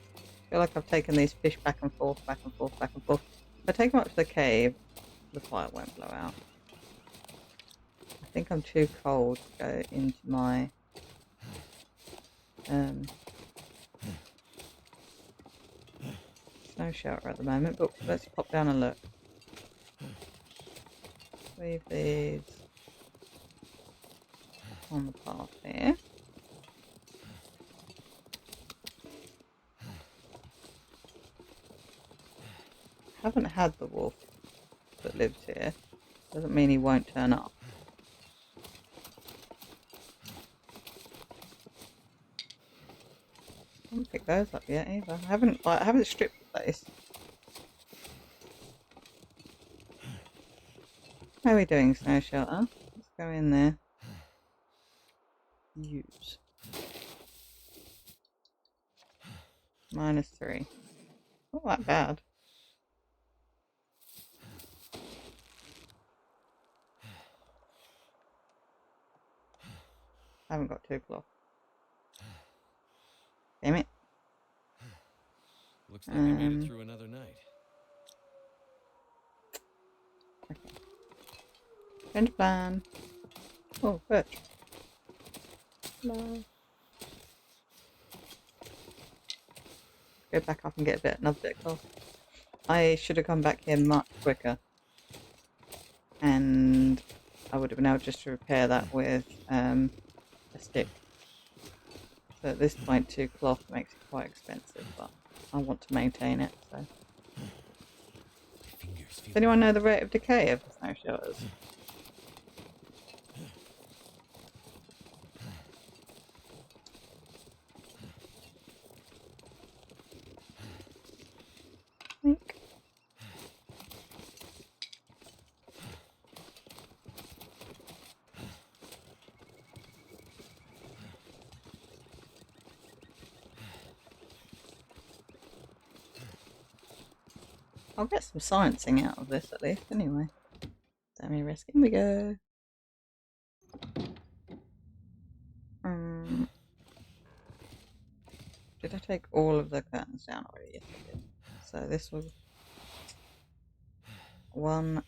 I feel like I've taken these fish back and forth, back and forth, back and forth. If I take them up to the cave, the fire won't blow out. I think I'm too cold to go into my snow shelter at the moment, but let's pop down and look. Leave these on the path here. Haven't had the wolf that lives here. Doesn't mean he won't turn up. I haven't picked those up yet either. I haven't stripped the place. How are we doing, Snow Shelter? Let's go in there. Use. -3. Not that bad. I haven't got 2 cloth. Damn it. Looks like we made it through another night. Okay. Change plan. Oh, birch. Hello. Go back up and get another bit of cloth. I should have come back here much quicker. And I would have been able just to repair that with a stick. So at this point, 2 cloth makes it quite expensive, but I want to maintain it. So, does anyone know the rate of decay of the snow shelters? I'll get some sciencing out of this at least, anyway. Semi risk. In we go. Did I take all of the curtains down already? Yes, I did. So this was 1,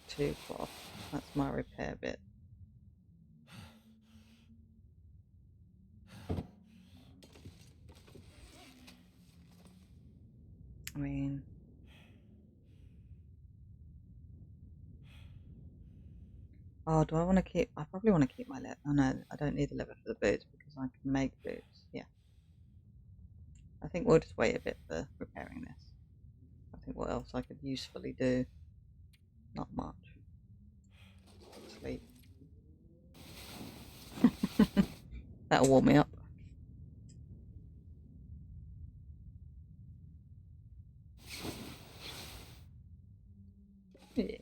2 cloth. That's my repair bit. I mean, oh, do I want to keep? I probably want to keep my leather. Oh no, I don't need the leather for the boots because I can make boots. Yeah, I think we'll just wait a bit for repairing this. I think what else I could usefully do? Not much. Sleep. That'll warm me up. Yeah.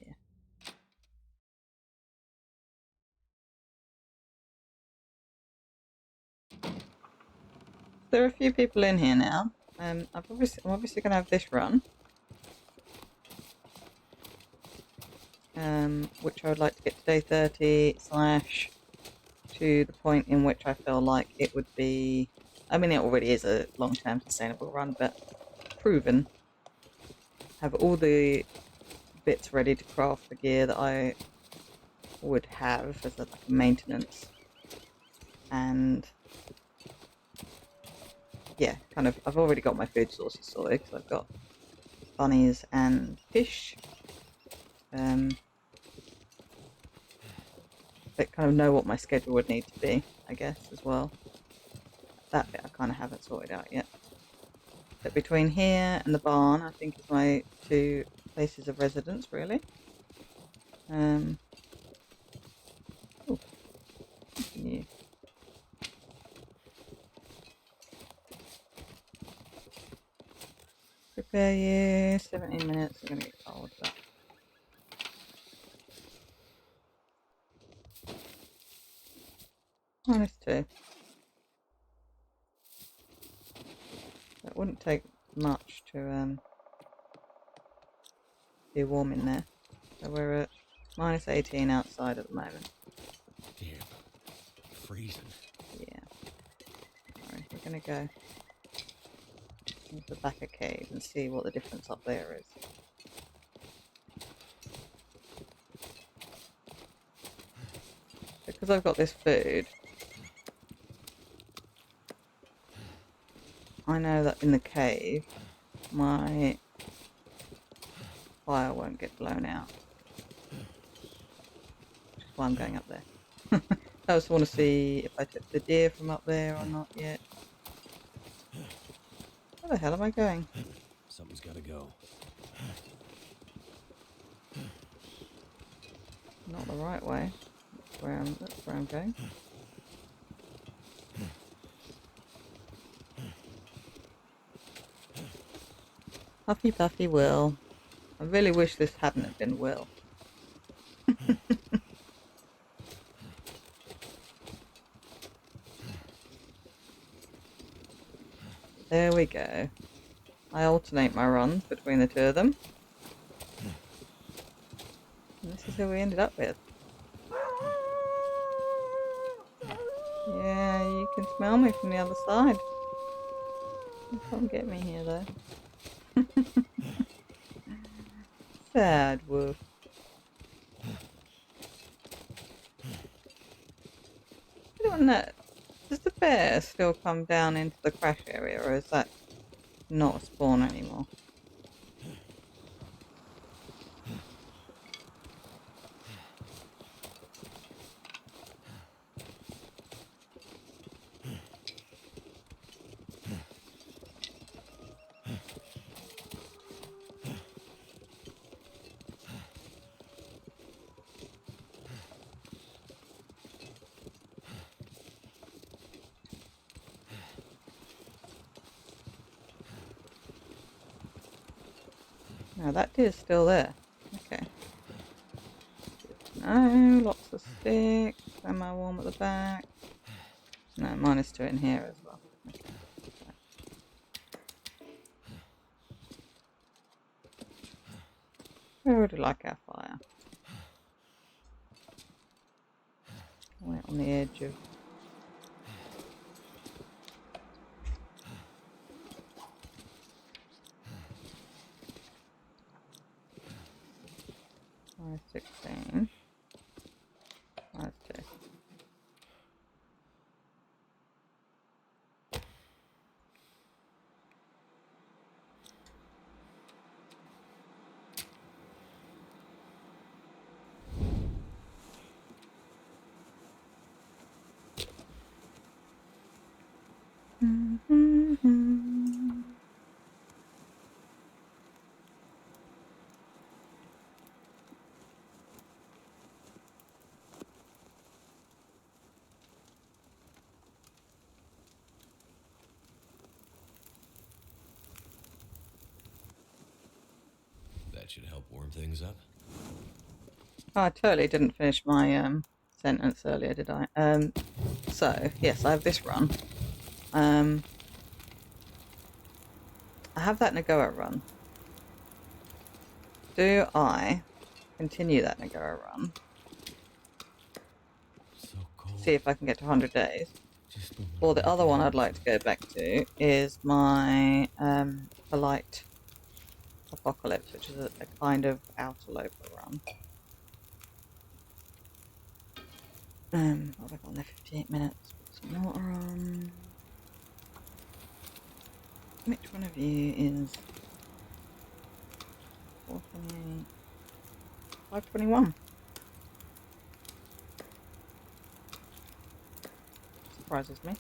There are a few people in here now. I'm obviously going to have this run. Which I would like to get to day 30 / to the point in which I feel like it would be, I mean it already is a long-term sustainable run, but proven. Have all the bits ready to craft the gear that I would have as a maintenance. And yeah, kind of, I've already got my food sources sorted because I've got bunnies and fish. But kind of know what my schedule would need to be, I guess, as well. That bit I kind of haven't sorted out yet. But between here and the barn, I think is my 2 places of residence, really. Oh, continue. Prepare you. 17 minutes. I'm gonna get cold, but -2. That wouldn't take much to be warm in there. So we're at -18 outside at the moment. Damn. Freezing. Yeah. Alright, we're gonna go into the back of cave and see what the difference up there is. Because I've got this food, I know that in the cave my fire won't get blown out. Which is why I'm going up there. I also want to see if I took the deer from up there or not yet. Where the hell am I going? Something's gotta go. Not the right way. That's where I'm going. Huffy Puffy Will. I really wish this hadn't have been Will. There we go. I alternate my runs between the two of them. And this is who we ended up with. Yeah, you can smell me from the other side. You can't get me here though. Sad wolf. I don't know. Does the bear still come down into the crash area, or is that not a spawn anymore? No, that deer's still there. Okay. No, lots of sticks. Am I warm at the back? No, -2 in here as well. Okay. I really like our fire. Right on the edge of... -16. -2. That should help warm things up. Oh, I totally didn't finish my sentence earlier, did I? So, yes, I have this run. I have that Nagoa run. Do I continue that Nagoa run? So cold. See if I can get to 100 days. Just when Or the other one I'd like to go back to is my Polite Apocalypse, which is a kind of outer loper run. What have I got there? 58 minutes. Put some water on. Which one of you is 428? 521. Surprises me.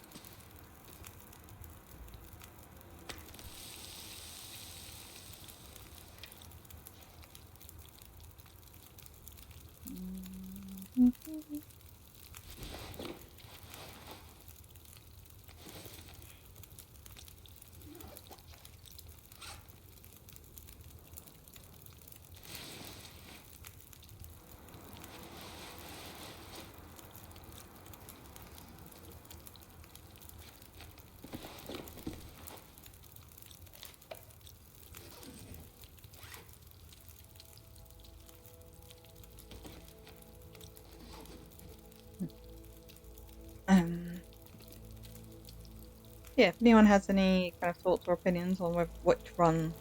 Yeah, if anyone has any kind of thoughts or opinions on what to run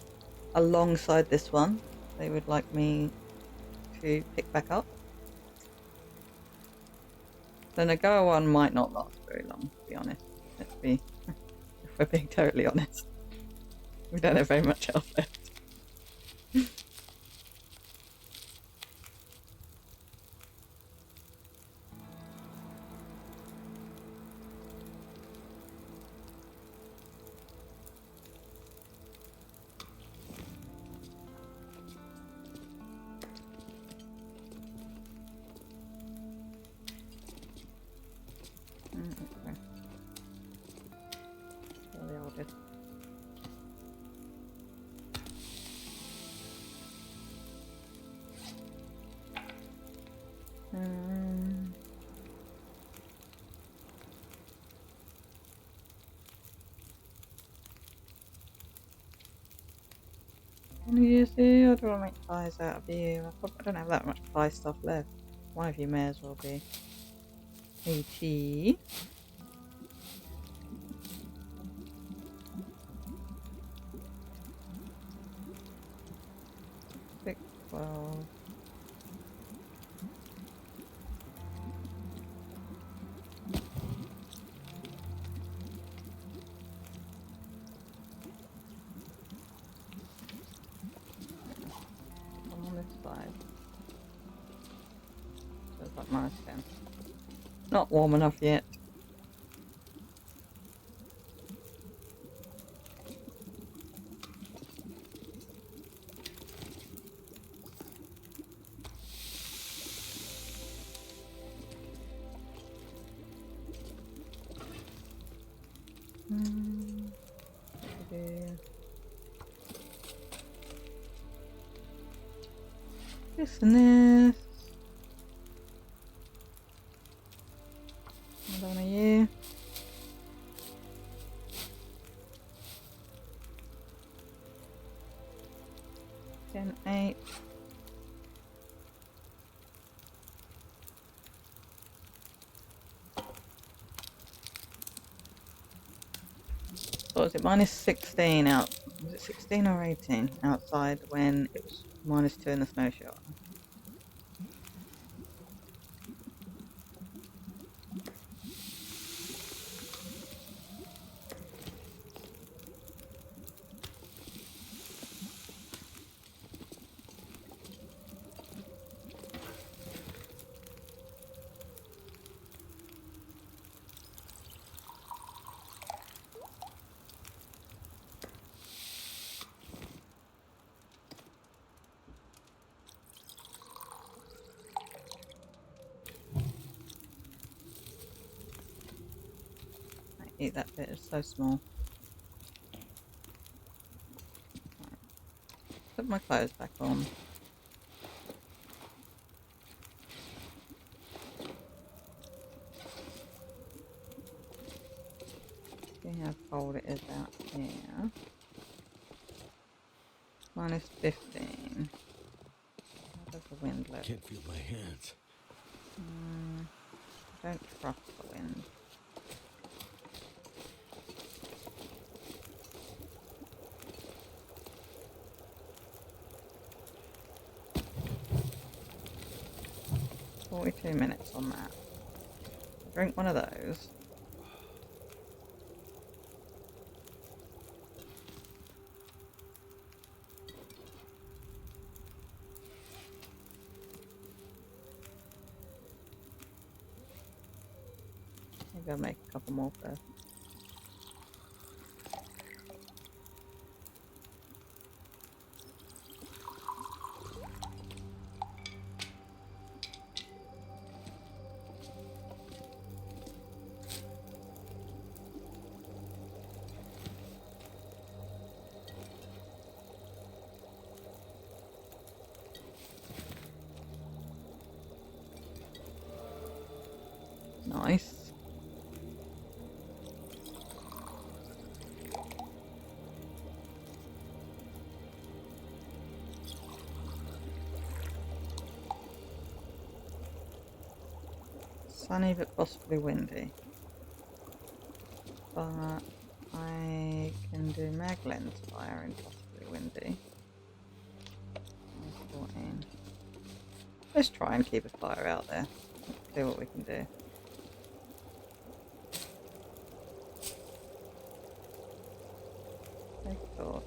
alongside this one they would like me to pick back up. The Nagoa one might not last very long, to be honest. Let's be, if we're being totally honest. We don't have very much else left. Okay. Really oldest. gonna use you, or do I make pies out of you? I don't have that much pie stuff left. One of you may as well be. AT. Six, 12. I'm on this side. So it's like -10. Not warm enough yet. Do this and this. Another one of you. Gen 8. What was it? -16 out. Was it 16 or 18 outside when it was -2 in the snow shelter? I eat that bit, it's so small. Right. Put my clothes back on. See how cold it is out here. -15. How does the wind look? Can't feel my hands. I don't trust the wind. $42 on that. Drink one of those. Maybe I'll make a couple more first. Nice. Sunny but possibly windy. But I can do mag lens fire and possibly windy. 14. Let's try and keep a fire out there. Let's see what we can do. Take a torch.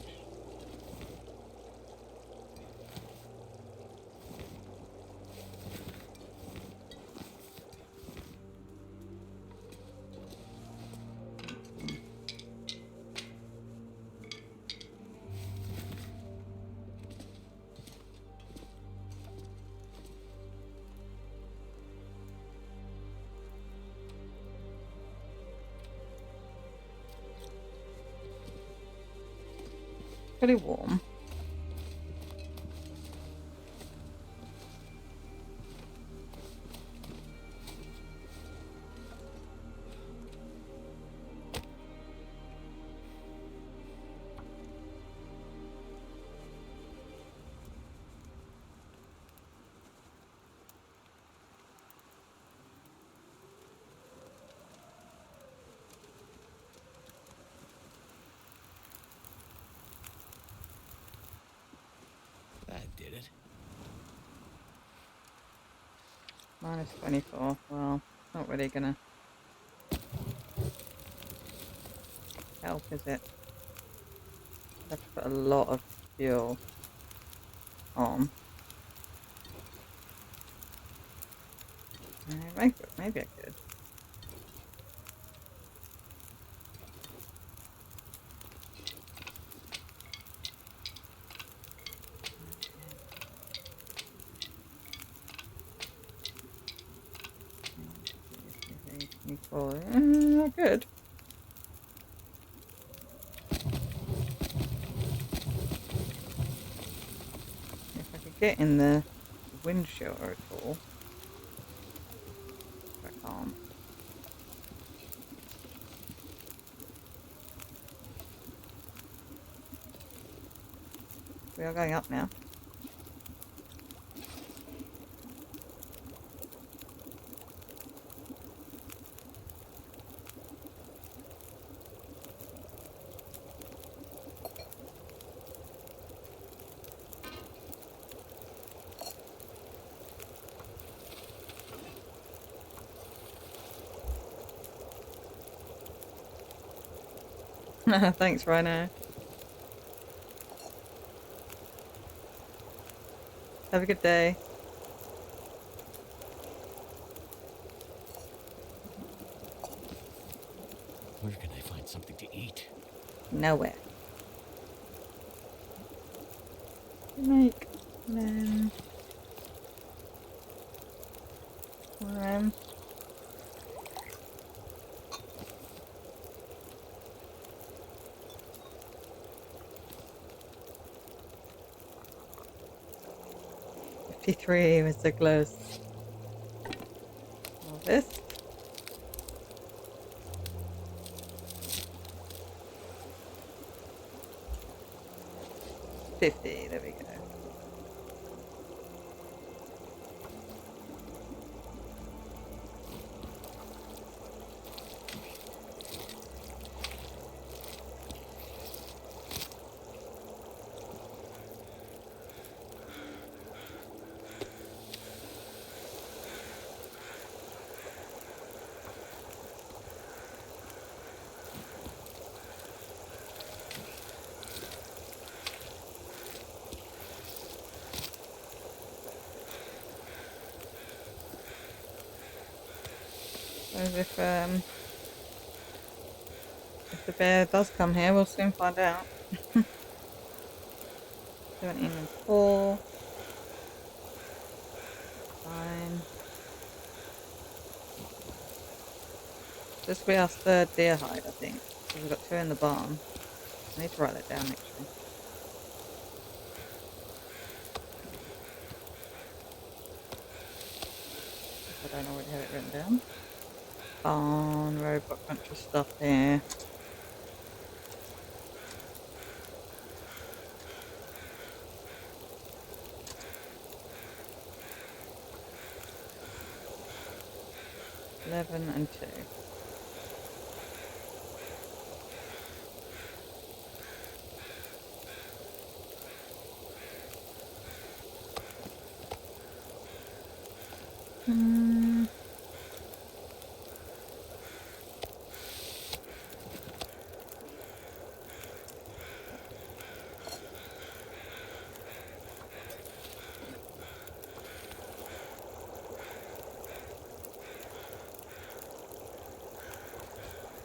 Pretty warm. it? Minus 24. Well, not really gonna help, is it? Have to put a lot of fuel on. Maybe I could. Good. If I could get in the wind shelter at all. But I can't. We are going up now. Thanks, Rhino. Have a good day. Where can I find something to eat? Nowhere. Make them worm. P3 was so close. All this. $50, there we go. As if the bear does come here, we'll soon find out. 17 and 4. Fine. This will be our third deer hide, I think. So we've got 2 in the barn. I need to write that down actually. If I don't already have it written down. Barn, robot, bunch of stuff here. Eleven and 2.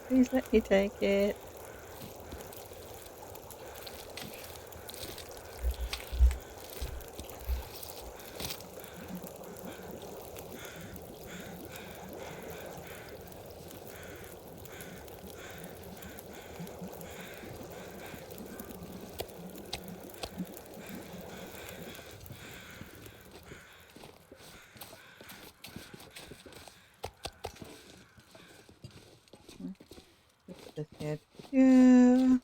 Please let me take it. Put this here. Yeah.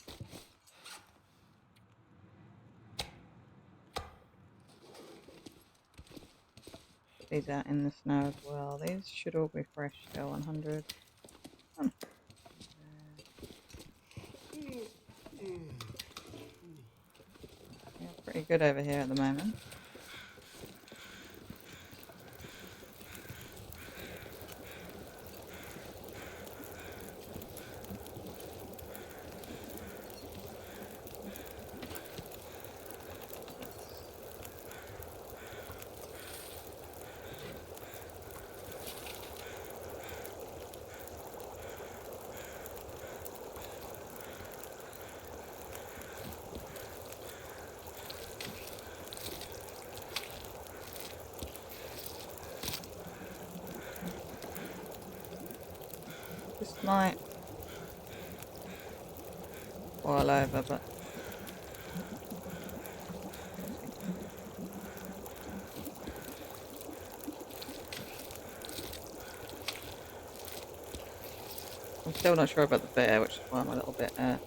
These out in the snow as well. These should all be fresh still. 100. Yeah, pretty good over here at the moment. This might boil over, but I'm still not sure about the bear, which is why I'm a little bit kind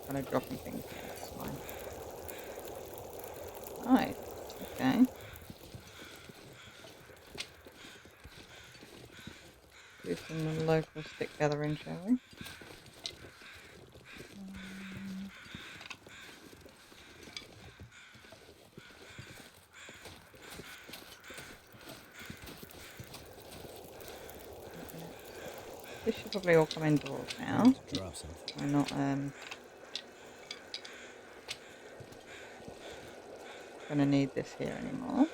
of dropping things. Yeah, that's fine. Right. Okay. Do some local stick gathering, shall we? This should probably all come indoors now. Drop something. We're not gonna need this here anymore.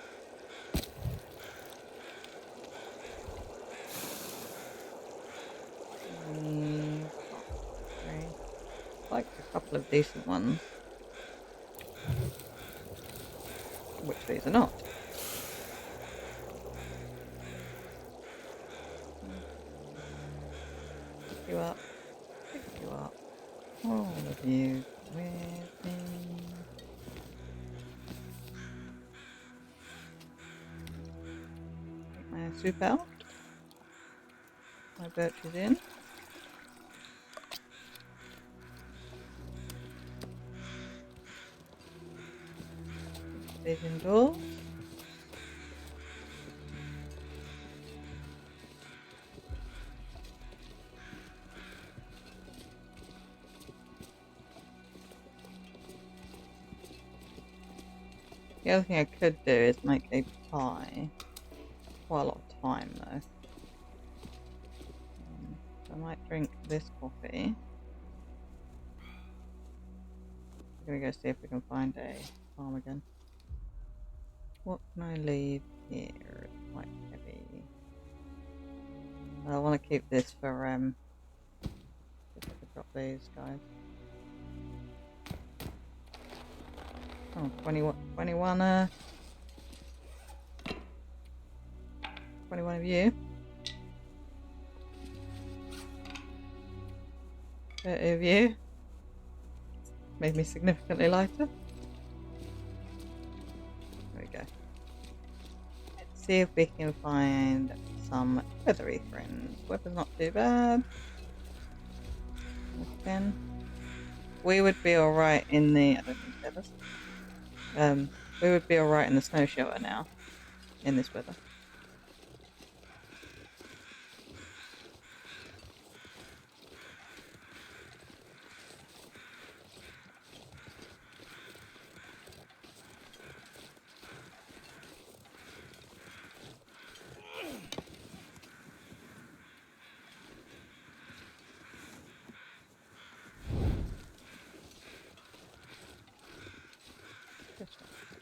We've got like a couple of decent ones, which these are not. Pick you up, pick you up, all of you with me. Take my soup out. My birch is in. These indoors. The other thing I could do is make a pie. Quite a lot of time though. So I might drink this coffee. I'm gonna go see if we can find a farm again. What can I leave here? It's quite heavy. I want to keep this for if I could drop these guys. Oh, 21 of you. 30 of you. Made me significantly lighter. There we go. Let's see if we can find some feathery friends. Weapon's not too bad. Again. We would be alright in the... I don't think feathers. We would be alright in the snow shelter now. In this weather.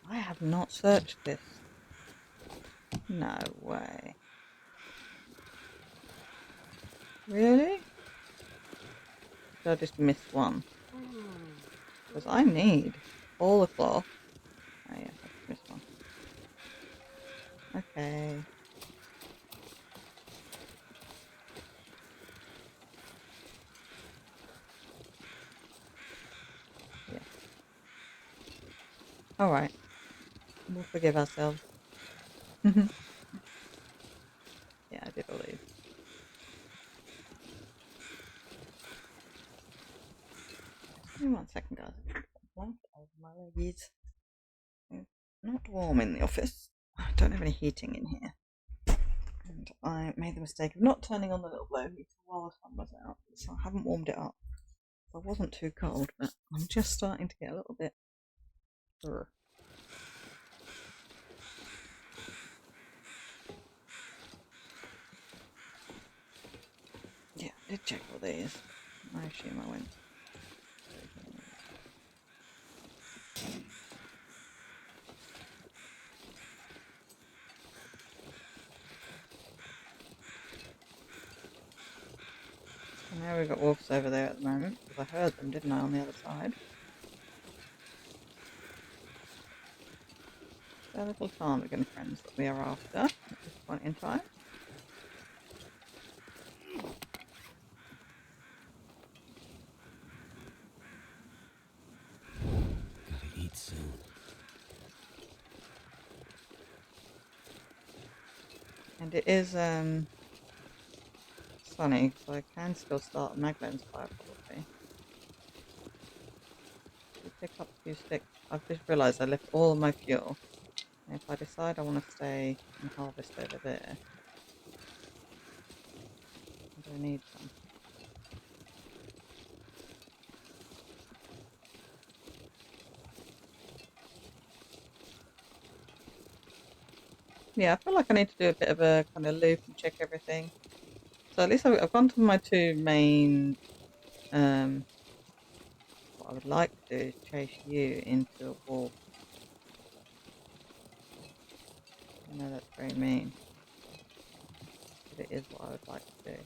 I have not searched this. No way. Really? Did I just miss one? Because I need all the cloth. Oh yeah, I just missed one. Okay. Yeah. Alright. We'll forgive ourselves. Yeah, I did all these. Give me 1 second, guys. Blanket over my leggies. It's not warm in the office. I don't have any heating in here. And I made the mistake of not turning on the little blow heater while the sun was out, so I haven't warmed it up. I wasn't too cold, but I'm just starting to get a little bit... Ugh. Yeah, I did check all these. I assume I went. So now we've got wolves over there at the moment, because I heard them, didn't I, on the other side. They're little ptarmigan friends that we are after at this point in time. And it is sunny, so I can still start a Maglens fire probably. We pick up a few sticks. I've just realised I left all of my fuel. And if I decide I want to stay and harvest over there, I don't need some. Yeah, I feel like I need to do a bit of a kind of loop and check everything. So at least I've gone to my two main, what I would like to do is chase you into a wolf. I know that's very mean, but it is what I would like to do.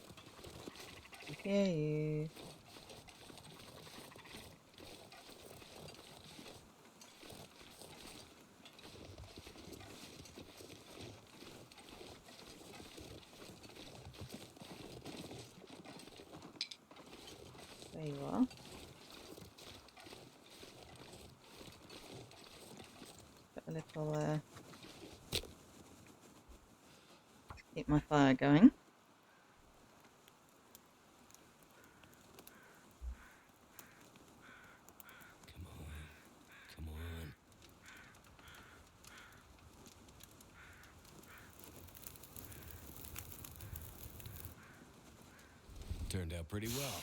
I hear you. There you are. Put a little, keep my fire going. Come on. Turned out pretty well.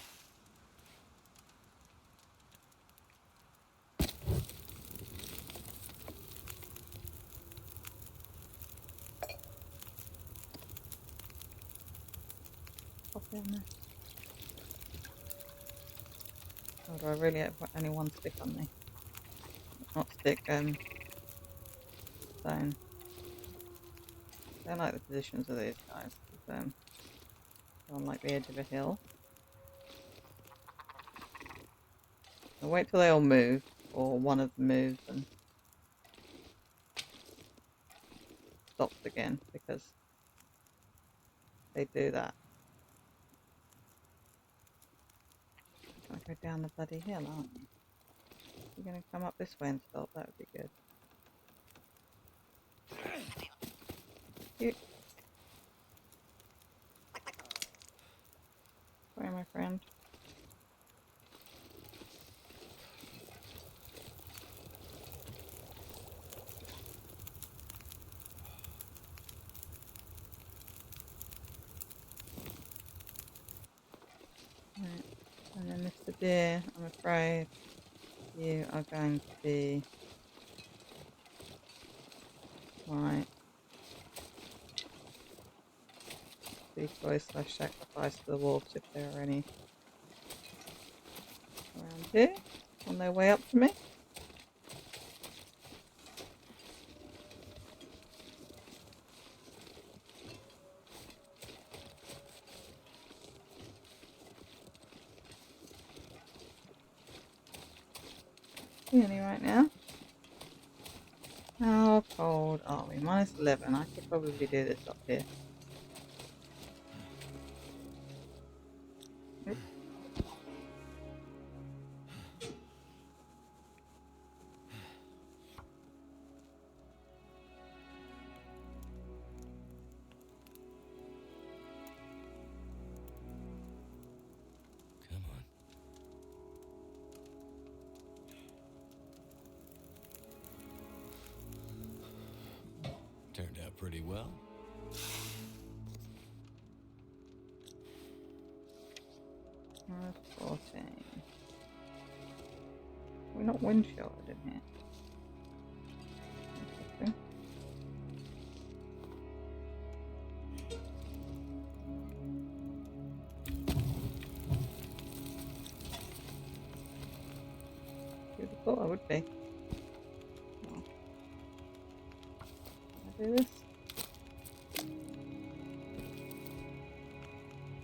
Pop it in there. Or do I really have only one stick on me? Not stick, stone. I don't like the positions of these guys. They're on like the edge of a hill. I'll wait till they all move, or one of them moves and stops again, because they do that. I'm gonna go down the bloody hill, aren't you? You're gonna come up this way and stop, that would be good. Cute. Sorry, my friend. Right. And then Mr. Deer, I'm afraid you are going to be my decoy / sacrifice to the wolves if there are any around here on their way up to me. Any right now. How cold are we? -11. I could probably do this up here. Oops. Come on. Turned out pretty well. -14. We're not wind shielded in here. Interesting. You'd have thought I would be. Oh. Can I do this?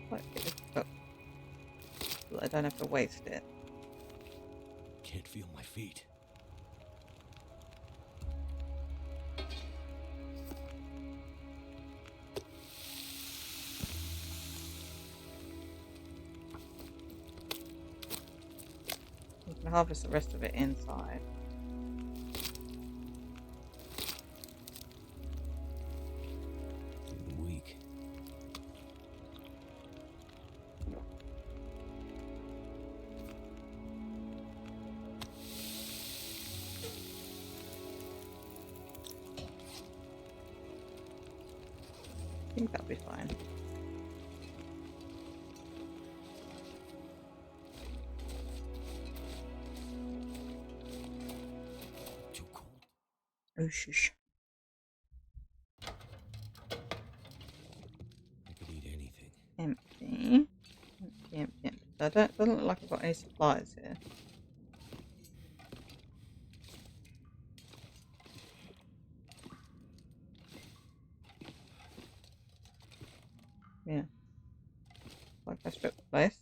Quite get this cooked so that I don't have to waste it. Can't feel my feet. You can harvest the rest of it inside. Weak. think that'll be fine. Too cold. Oh, shush. I could eat anything. Empty. Empty, empty, empty. So doesn't look like I've got any supplies here. Yeah. Like I stripped the place.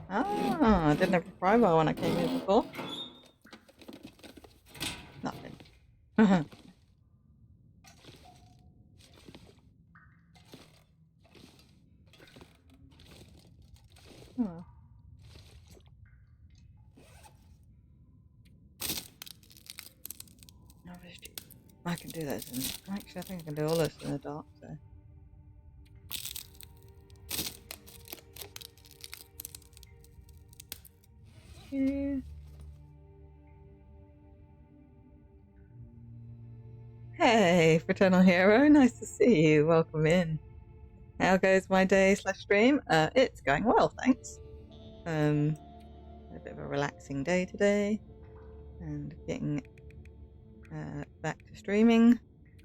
Ah, I didn't have a crowbar when I came here before. Nothing. Oh well. Obviously, I can do this. Actually, I think I can do all this in the dark, so. Yeah. Hey, Fraternal Hero, nice to see you. Welcome in. How goes my day / stream? It's going well, thanks. A bit of a relaxing day today, and getting back to streaming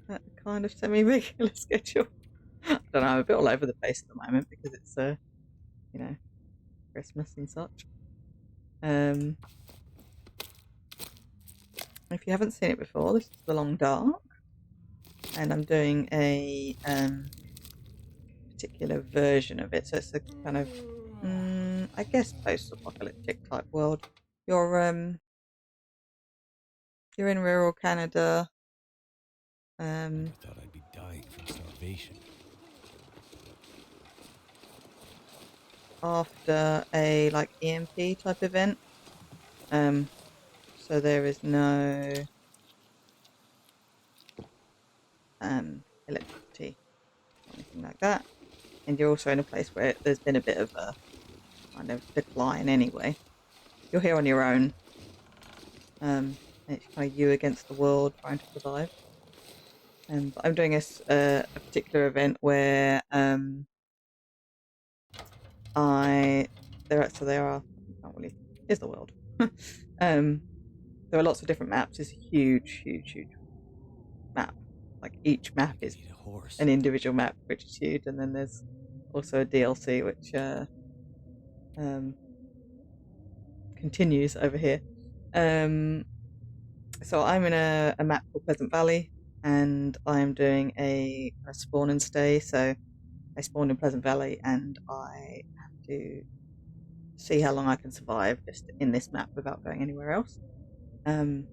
at a kind of semi-regular schedule. I don't know, I'm a bit all over the place at the moment because it's you know, Christmas and such. If you haven't seen it before, this is The Long Dark, and I'm doing a particular version of it. So it's a kind of, I guess, post-apocalyptic type world. You're in rural Canada. Never thought I'd be dying from starvation. After a like EMP type event. So there is no electricity or anything like that. And you're also in a place where there's been a bit of a kind of decline anyway. You're here on your own. It's kind of you against the world trying to survive. But I'm doing a particular event where here's the world. There are lots of different maps. It's a huge, huge, huge map. Like each map is an individual map, which is huge, and then there's also a DLC which continues over here. So I'm in a map called Pleasant Valley, and I'm doing a spawn and stay. So I spawned in Pleasant Valley, and I have to see how long I can survive just in this map without going anywhere else. And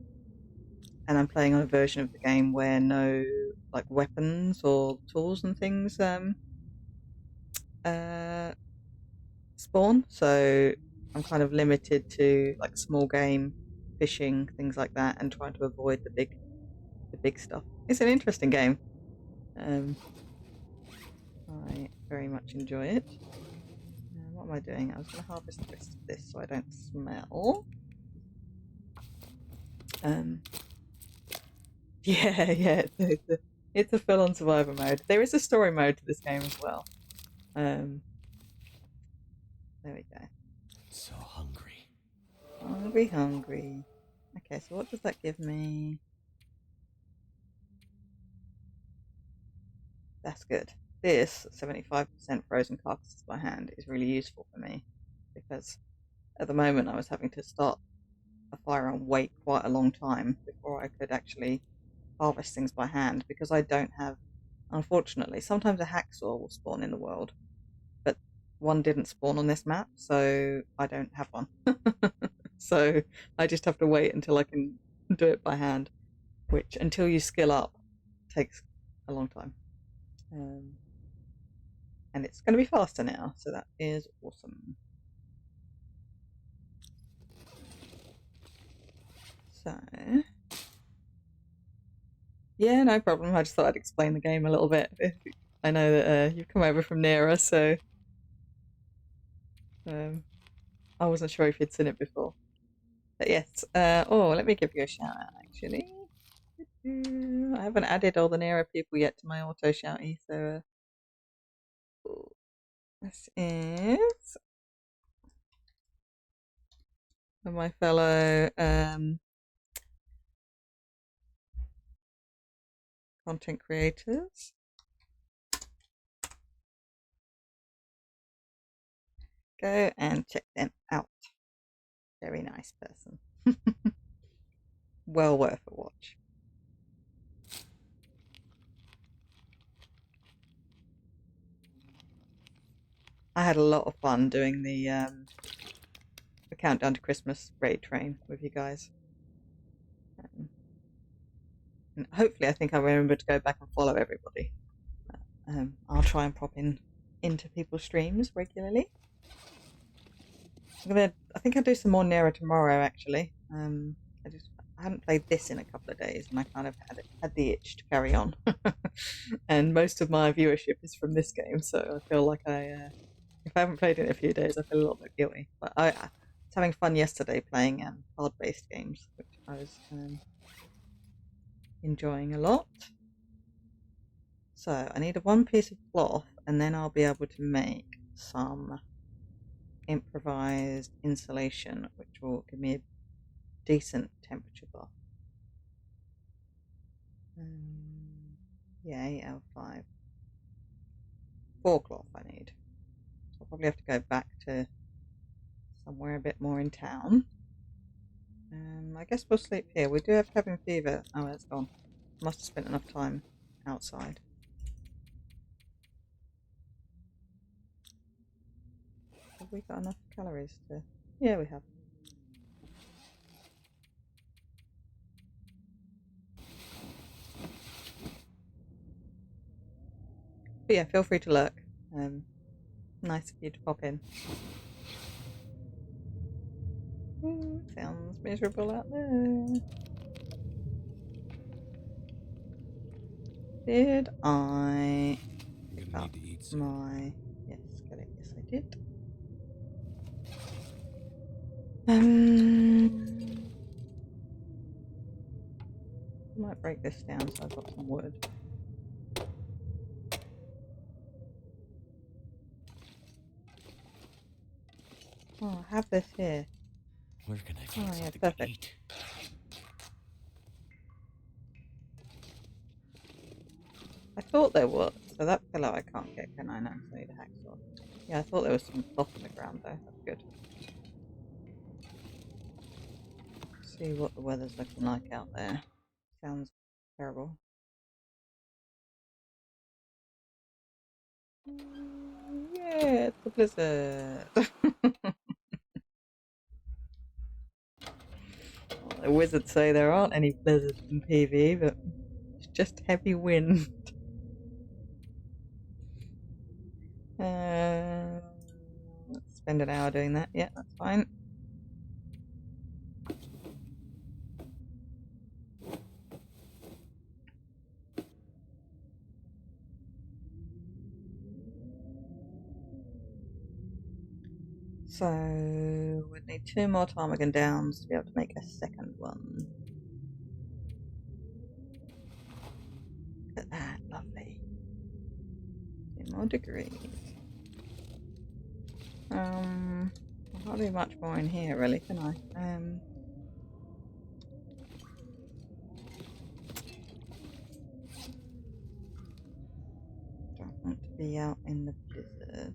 I'm playing on a version of the game where no like weapons or tools and things spawn. So I'm kind of limited to like small game, fishing, things like that, and trying to avoid the big stuff. It's an interesting game. I very much enjoy it. What am I doing? I was going to harvest the rest of this so I don't smell. Yeah, it's a full-on survivor mode. There is a story mode to this game as well. There we go. So hungry. Hungry. Okay, so what does that give me? That's good. This 75% frozen carcasses by hand is really useful for me because at the moment I was having to start a fire and wait quite a long time before I could actually harvest things by hand because I don't have, unfortunately, sometimes a hacksaw will spawn in the world, but one didn't spawn on this map, so I don't have one. So I just have to wait until I can do it by hand, which until you skill up takes a long time. And it's going to be faster now, so that is awesome. So, yeah, no problem. I just thought I'd explain the game a little bit. I know that you've come over from Nera, so I wasn't sure if you'd seen it before. But yes, let me give you a shout out, actually. I haven't added all the Nero people yet to my auto shouty, so this is my fellow content creators. Go and check them out. Very nice person. Well worth a watch. I had a lot of fun doing the countdown to Christmas raid train with you guys. And hopefully I think I remember to go back and follow everybody. I'll try and pop into people's streams regularly. I think I'll do some more Nero tomorrow actually. I hadn't played this in a couple of days and I kind of had the itch to carry on. And most of my viewership is from this game, so I feel like if I haven't played it in a few days, I feel a little bit guilty. But I was having fun yesterday playing card-based games, which I was enjoying a lot. So I need one piece of cloth, and then I'll be able to make some improvised insulation, which will give me a decent temperature buff. Yeah, L5. 4 cloth I need. So I'll probably have to go back to somewhere a bit more in town. I guess we'll sleep here. We do have cabin fever. Oh, it's gone. Must have spent enough time outside. Have we got enough calories to... Yeah, we have. But yeah, feel free to lurk. Nice of you to pop in. Ooh, sounds miserable out there. Did I pick up my... Yes, got it. Yes, I did. I might break this down so I've got some wood. Oh, I have this here. Where can I find yeah, something perfect. to eat? I thought there was. So that pillow I can't get, can I? No, I need a hacksaw. Yeah, I thought there was some cloth on the ground though. That's good. See what the weather's looking like out there. Sounds terrible. Yeah, it's a blizzard. The wizards say there aren't any blizzards in PV, but it's just heavy wind. Let's spend an hour doing that. Yeah, that's fine. So we'd need 2 more ptarmigan downs to be able to make a second one. Look at that, lovely. 2 more degrees. I can't do much more in here really, can I? Don't want to be out in the blizzard.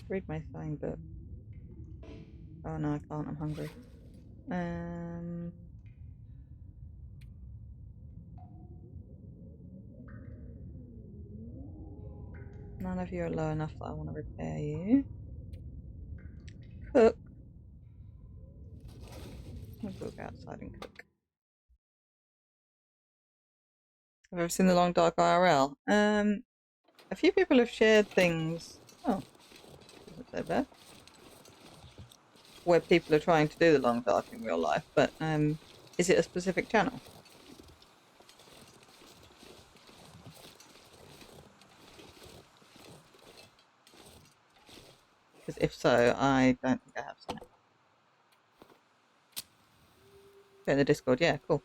Read my sign book. Oh no, I can't, I'm hungry. None of you are low enough that I want to repair you. Cook. We'll go outside and cook. Have you ever seen The Long Dark IRL? A few people have shared things. Oh, isn't so bad. Where people are trying to do The Long Dark in real life, but is it a specific channel? Because if so, I don't think I have seen it. Put it in the Discord, yeah, cool.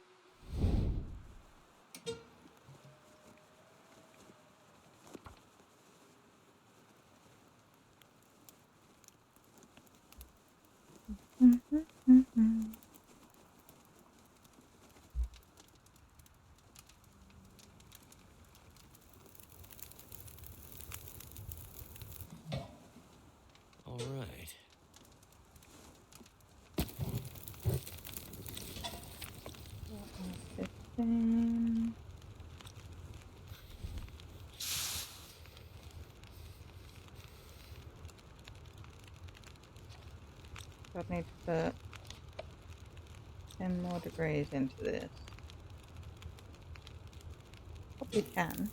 All right. I need to put 10 more degrees into this. Probably can.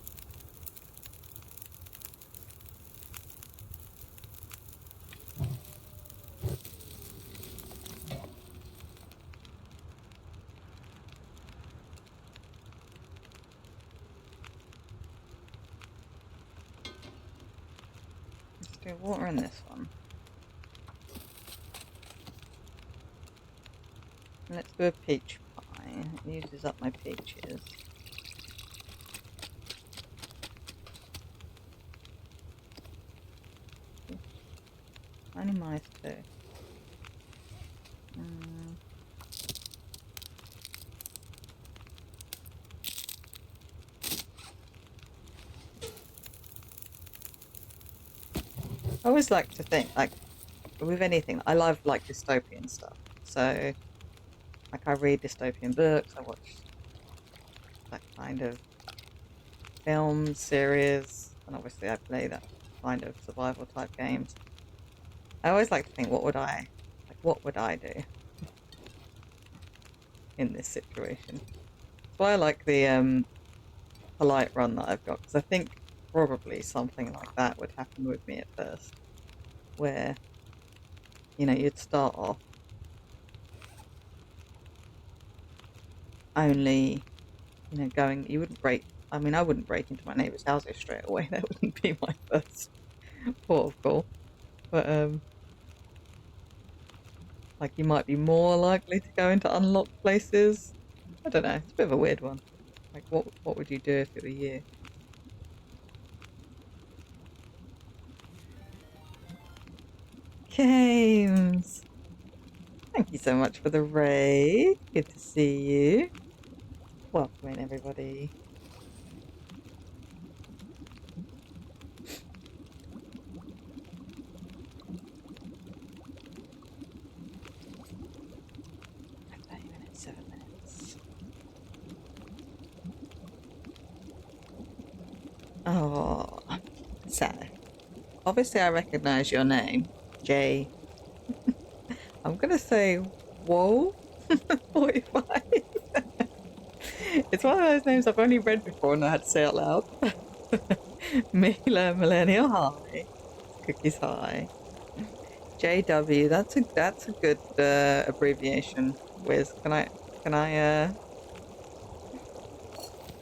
Let's do water in this one. And let's do a peach pie. It uses up my peaches. Only mice too. I always like to think, like, with anything, I love, like, dystopian stuff. So, like, I read dystopian books, I watch that kind of film series, and obviously I play that kind of survival type games. I always like to think, what would I do in this situation? That's why I like the polite run that I've got, because I think probably something like that would happen with me at first, where, you know, you'd start off only, you know, you wouldn't break, I mean, I wouldn't break into my neighbour's houses straight away, that wouldn't be my first port of call, but, like, you might be more likely to go into unlocked places. I don't know, it's a bit of a weird one. Like, what would you do if it were you? Games! Thank you so much for the raid. Good to see you. Welcome in, everybody. Minutes, 7 minutes. Oh, so obviously I recognize your name, Jay. I'm gonna say, whoa, 45. It's one of those names I've only read before and I had to say out loud. Mila Millennial, hi. Cookies, hi. JW, that's a good abbreviation. Wiz, can I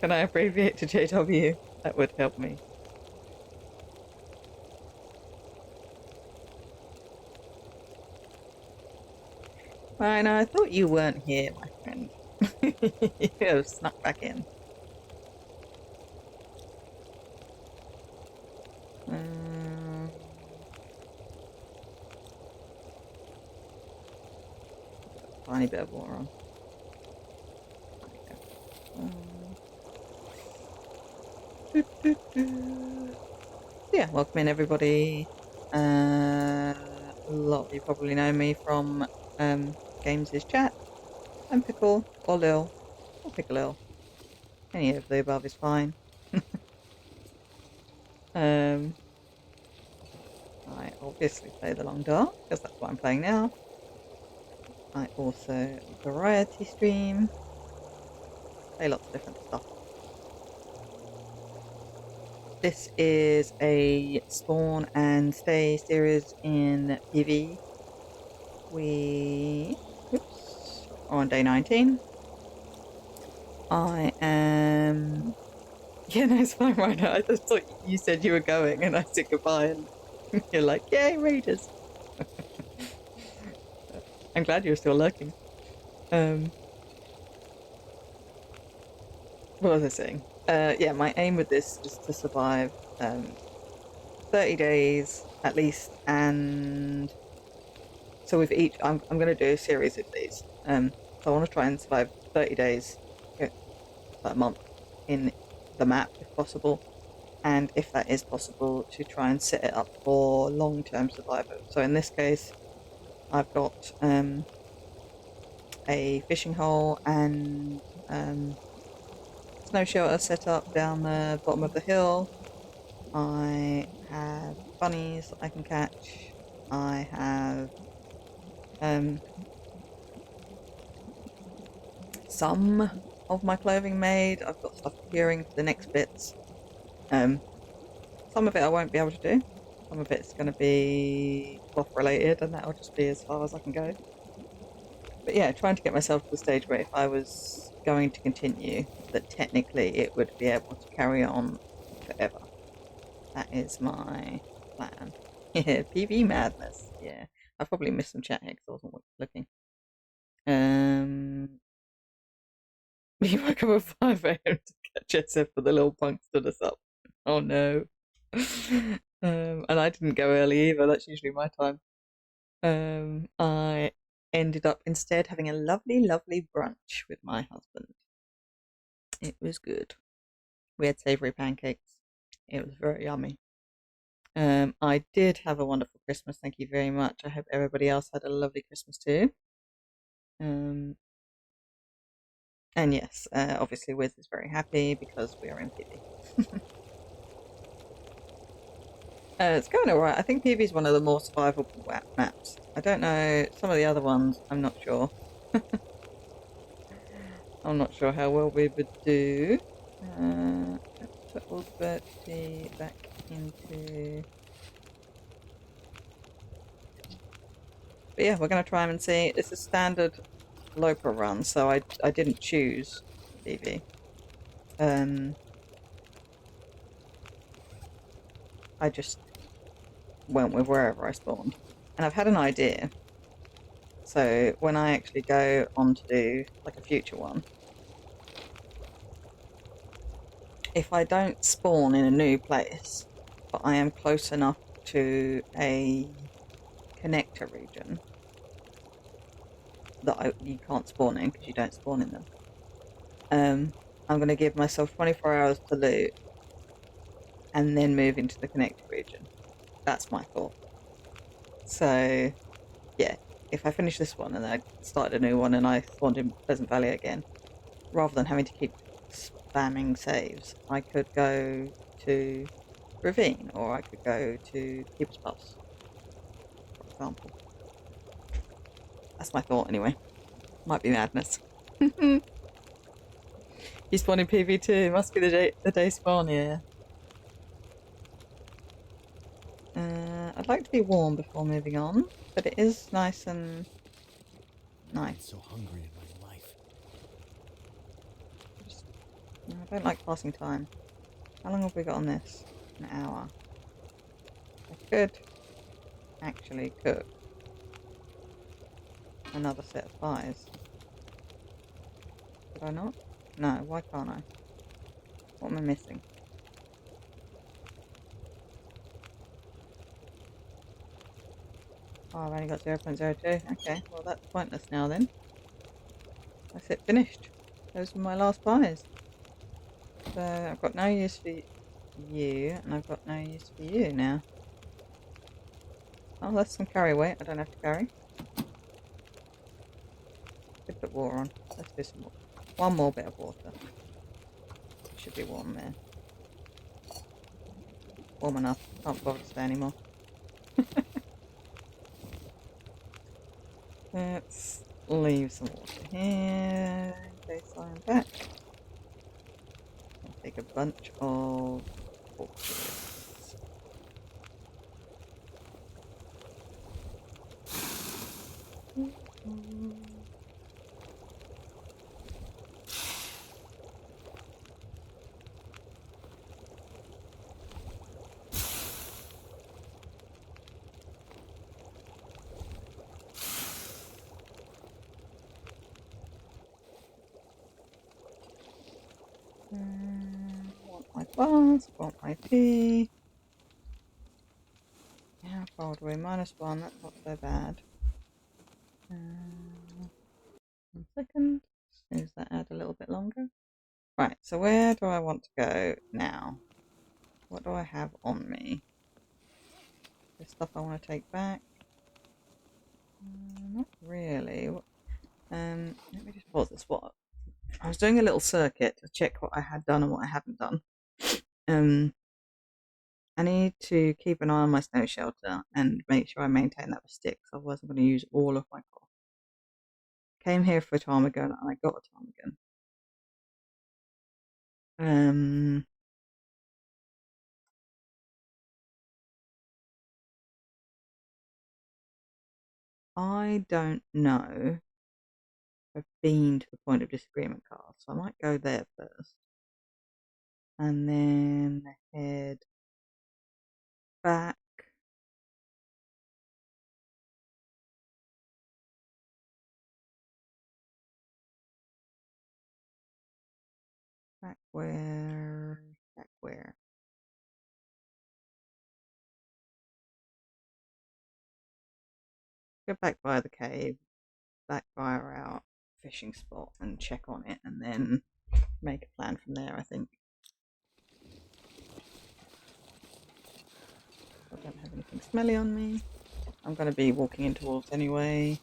abbreviate to JW? That would help me. Ryan, I thought you weren't here, my friend. You have snuck back in. Tiny bit of water on. Yeah, welcome in, everybody. A lot of you probably know me from Games' chat. I'm Pickle, or Lil, or Pickle. Any of the above is fine. I obviously play The Long Dark, because that's what I'm playing now. I also variety stream. Play lots of different stuff. This is a spawn and stay series in PV. We are on day 19. I am... Yeah, no, it's fine right now. I just thought you said you were going and I said goodbye and you're like, yay, raiders. I'm glad you're still lurking. what was I saying? Yeah, my aim with this is to survive 30 days at least, and so with each, I'm going to do a series of these. So I want to try and survive 30 days, a month in the map if possible, and if that is possible, to try and set it up for long-term survival. So in this case, I've got a fishing hole and snow shelter set up down the bottom of the hill. I have bunnies I can catch. I have some of my clothing made. I've got stuff procuring for the next bits. Some of it I won't be able to do. Some of it's going to be cloth related, and that'll just be as far as I can go. But yeah, trying to get myself to the stage where if I was going to continue, that technically it would be able to carry on forever. That is my plan. Yeah, PV madness. Yeah, I probably missed some chat here because I wasn't looking. We woke up at 5 a.m. to catch SF, but the little punk stood us up. Oh no. And I didn't go early either. That's usually my time. I ended up instead having a lovely, lovely brunch with my husband. It was good. We had savoury pancakes. It was very yummy. I did have a wonderful Christmas. Thank you very much. I hope everybody else had a lovely Christmas too. And yes, obviously Wiz is very happy because we are in PV. It's going alright. I think PV is one of the more survivable maps. I don't know, some of the other ones, I'm not sure. I'm not sure how well we would do. Let's put all Bertie back into... But yeah, we're going to try and see. It's a standard Lopa run, so I didn't choose PV. I just went with wherever I spawned. And I've had an idea. So when I actually go on to do like a future one, if I don't spawn in a new place, but I am close enough to a connector region that you can't spawn in because you don't spawn in them, I'm going to give myself 24 hours to loot and then move into the connector region. That's my thought. So yeah, if I finish this one and then I start a new one and I spawned in Pleasant Valley again, rather than having to keep spamming saves, I could go to Ravine, or I could go to Keeper's Pass, for example. That's my thought anyway. Might be madness. You spawn in PV2, must be the day spawn, yeah. I'd like to be warm before moving on, but it is nice and nice. So hungry in my life. I don't like passing time. How long have we got on this? An hour. I could actually cook another set of pies. Could I not? No, why can't I? What am I missing? Oh, I've only got 0.02. Okay, well that's pointless now then. That's it, finished. Those were my last pies. So I've got no use for you, and I've got no use for you now. Oh, that's some carry weight I don't have to carry. Could put water on. Let's do some more. One more bit of water. It should be warm there. Warm enough. Can't bother to stay anymore. Let's leave some water here in case I'm back. I'll take a bunch of torches. fast. Want my tea. How far are we? -1. That's not so bad. 1 second. Snooze that out a little bit longer. Right, so where do I want to go now? What do I have on me? There's stuff I want to take back. Not really. Let me just pause this. What I was doing a little circuit to check what I had done and what I hadn't done. I need to keep an eye on my snow shelter and make sure I maintain that with sticks. Otherwise, I'm going to use all of my coal. Came here for a ptarmigan and I got a ptarmigan. I don't know if I've been to the point of disagreement card, so I might go there first. And then head back. Back where? Back where? Go back by the cave, back by our fishing spot and check on it and then make a plan from there, I think. I don't have anything smelly on me. I'm going to be walking into wolves anyway.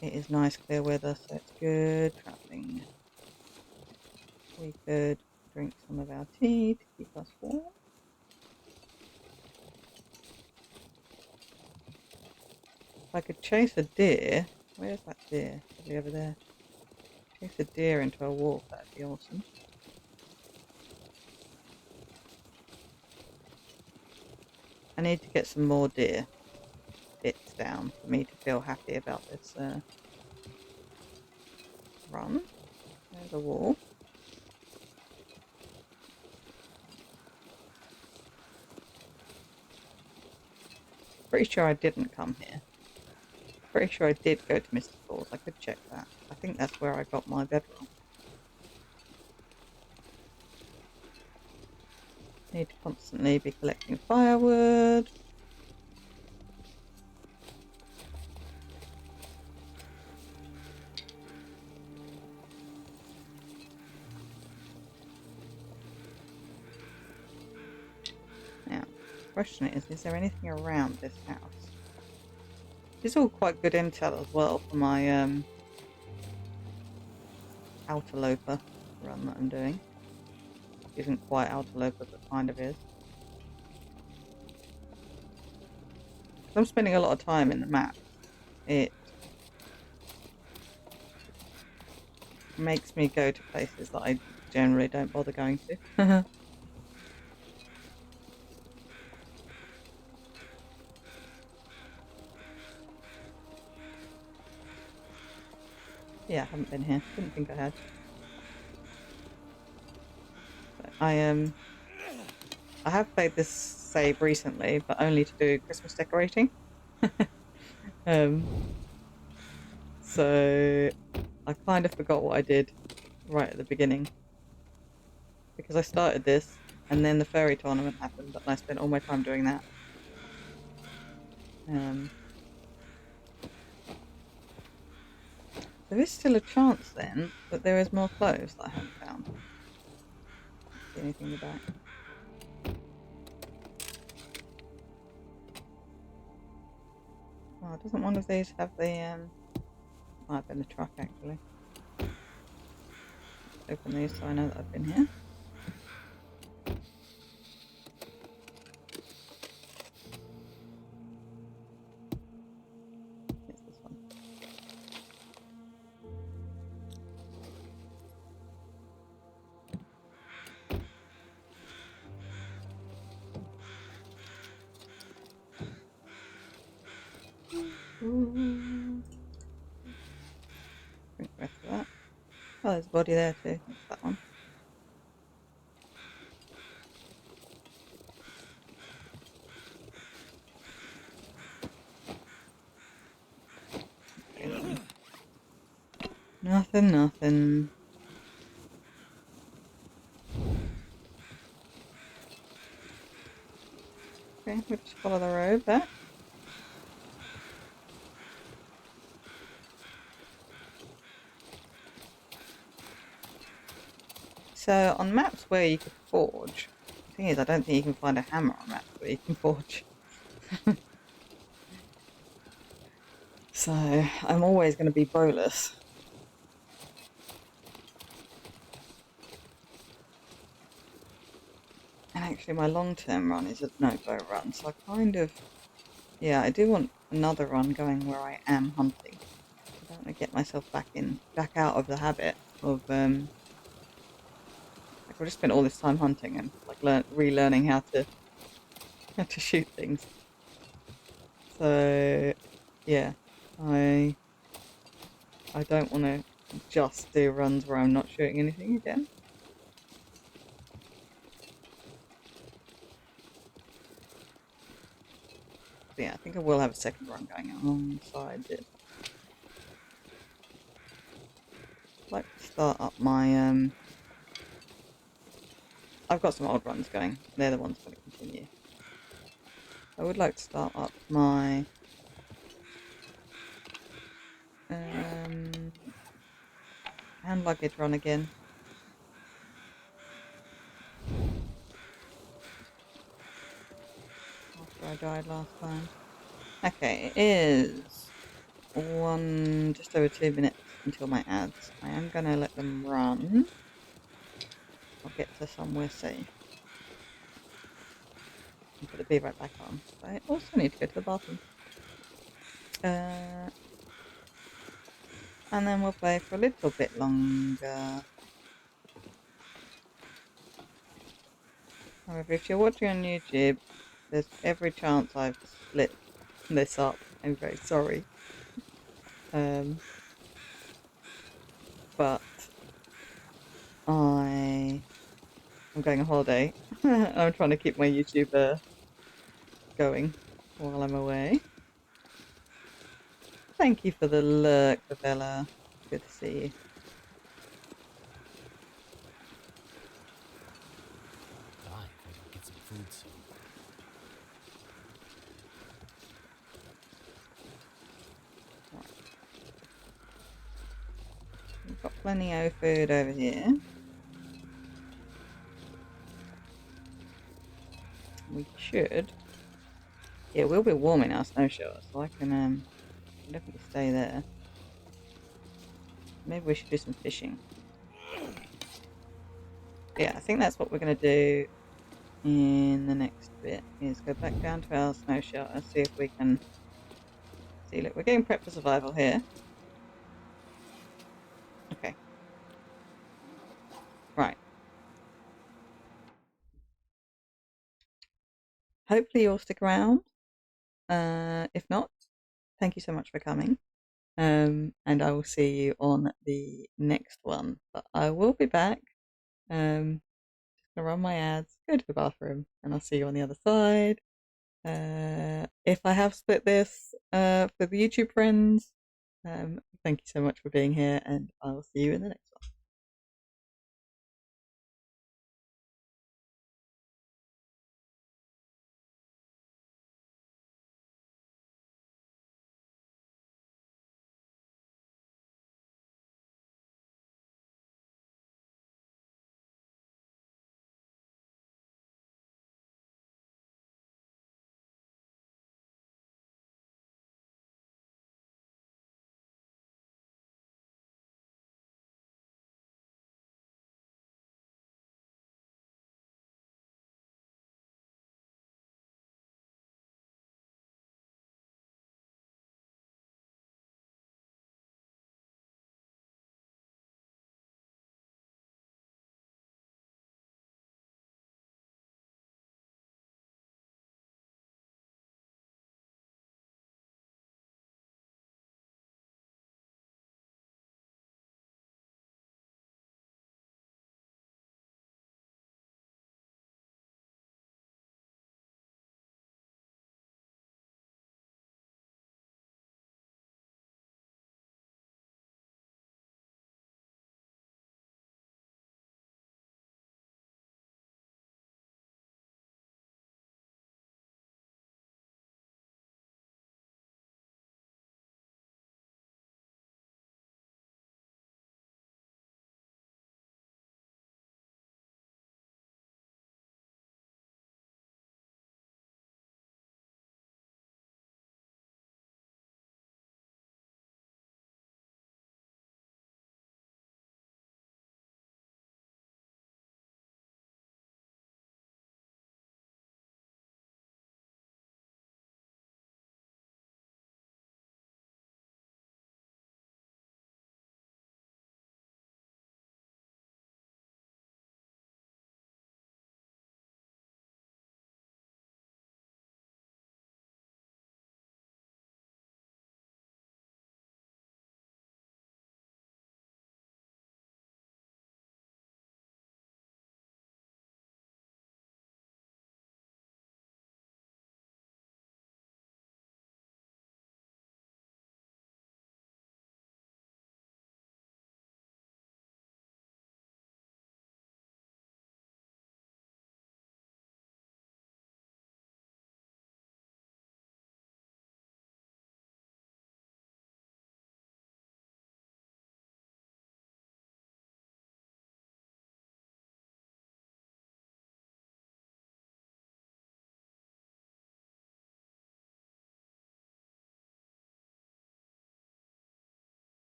It is nice clear weather, so it's good travelling. We could drink some of our tea to keep us warm. If I could chase a deer, where's that deer? Probably over there. Chase a deer into a wolf, that'd be awesome. I need to get some more deer bits down for me to feel happy about this run. There's a wolf. Pretty sure I didn't come here. Pretty sure I did go to Misty Falls. I could check that. I think that's where I got my bedroll. Need to constantly be collecting firewood. Now, the question is there anything around this house? This is all quite good intel as well for my outer loper run that I'm doing. Isn't quite outer loper, but kind of is. I'm spending a lot of time in the map. It makes me go to places that I generally don't bother going to. Yeah, I haven't been here. Didn't think I had. But I have played this save recently, but only to do Christmas decorating. So I kind of forgot what I did right at the beginning. Because I started this, and then the fairy tournament happened, and I spent all my time doing that. There is still a chance then that there is more cloves that I haven't found. See anything in the back? Oh, doesn't one of these have the might have been the truck actually. Open these so I know that I've been here. It's this one. Drink the rest of that. Oh, there's a body there too. That's that one. Nothing. Okay, we'll just follow the road back. So on maps where you could forge, the thing is, I don't think you can find a hammer on maps where you can forge. So I'm always going to be bowless. And actually my long-term run is a no-bow run, so I kind of, yeah, I do want another run going where I am hunting. I don't want to get myself back out of the habit of, like I've just spent all this time hunting and like relearning how to shoot things. So yeah, I don't want to just do runs where I'm not shooting anything again. But yeah, I think I will have a second run going alongside this. I'd like to start up my I've got some old runs going. They're the ones I'm going to continue. I would like to start up my hand luggage run again. After I died last time. Okay, it is just over 2 minutes until my ads. I am going to let them run. I'll get to somewhere safe. And put the bee right back on. But I also need to go to the bathroom. And then we'll play for a little bit longer. However, if you're watching on YouTube, there's every chance I've split this up. I'm very sorry. But I'm going on holiday. I'm trying to keep my YouTube going while I'm away. Thank you for the look, Bella. Good to see you. Die if I don't get some food soon. Right. We've got plenty of food over here. We should. Yeah, we'll be warm in our snow shelter, so I can definitely stay there. Maybe we should do some fishing. Yeah, I think that's what we're going to do in the next bit, is go back down to our snow shelter, see if we can... See, look, we're getting prepped for survival here. Okay. Right. Hopefully you'll stick around. If not, thank you so much for coming. And I will see you on the next one. But I will be back. Just gonna run my ads, go to the bathroom, and I'll see you on the other side. If I have split this for the YouTube friends, thank you so much for being here, and I will see you in the next one.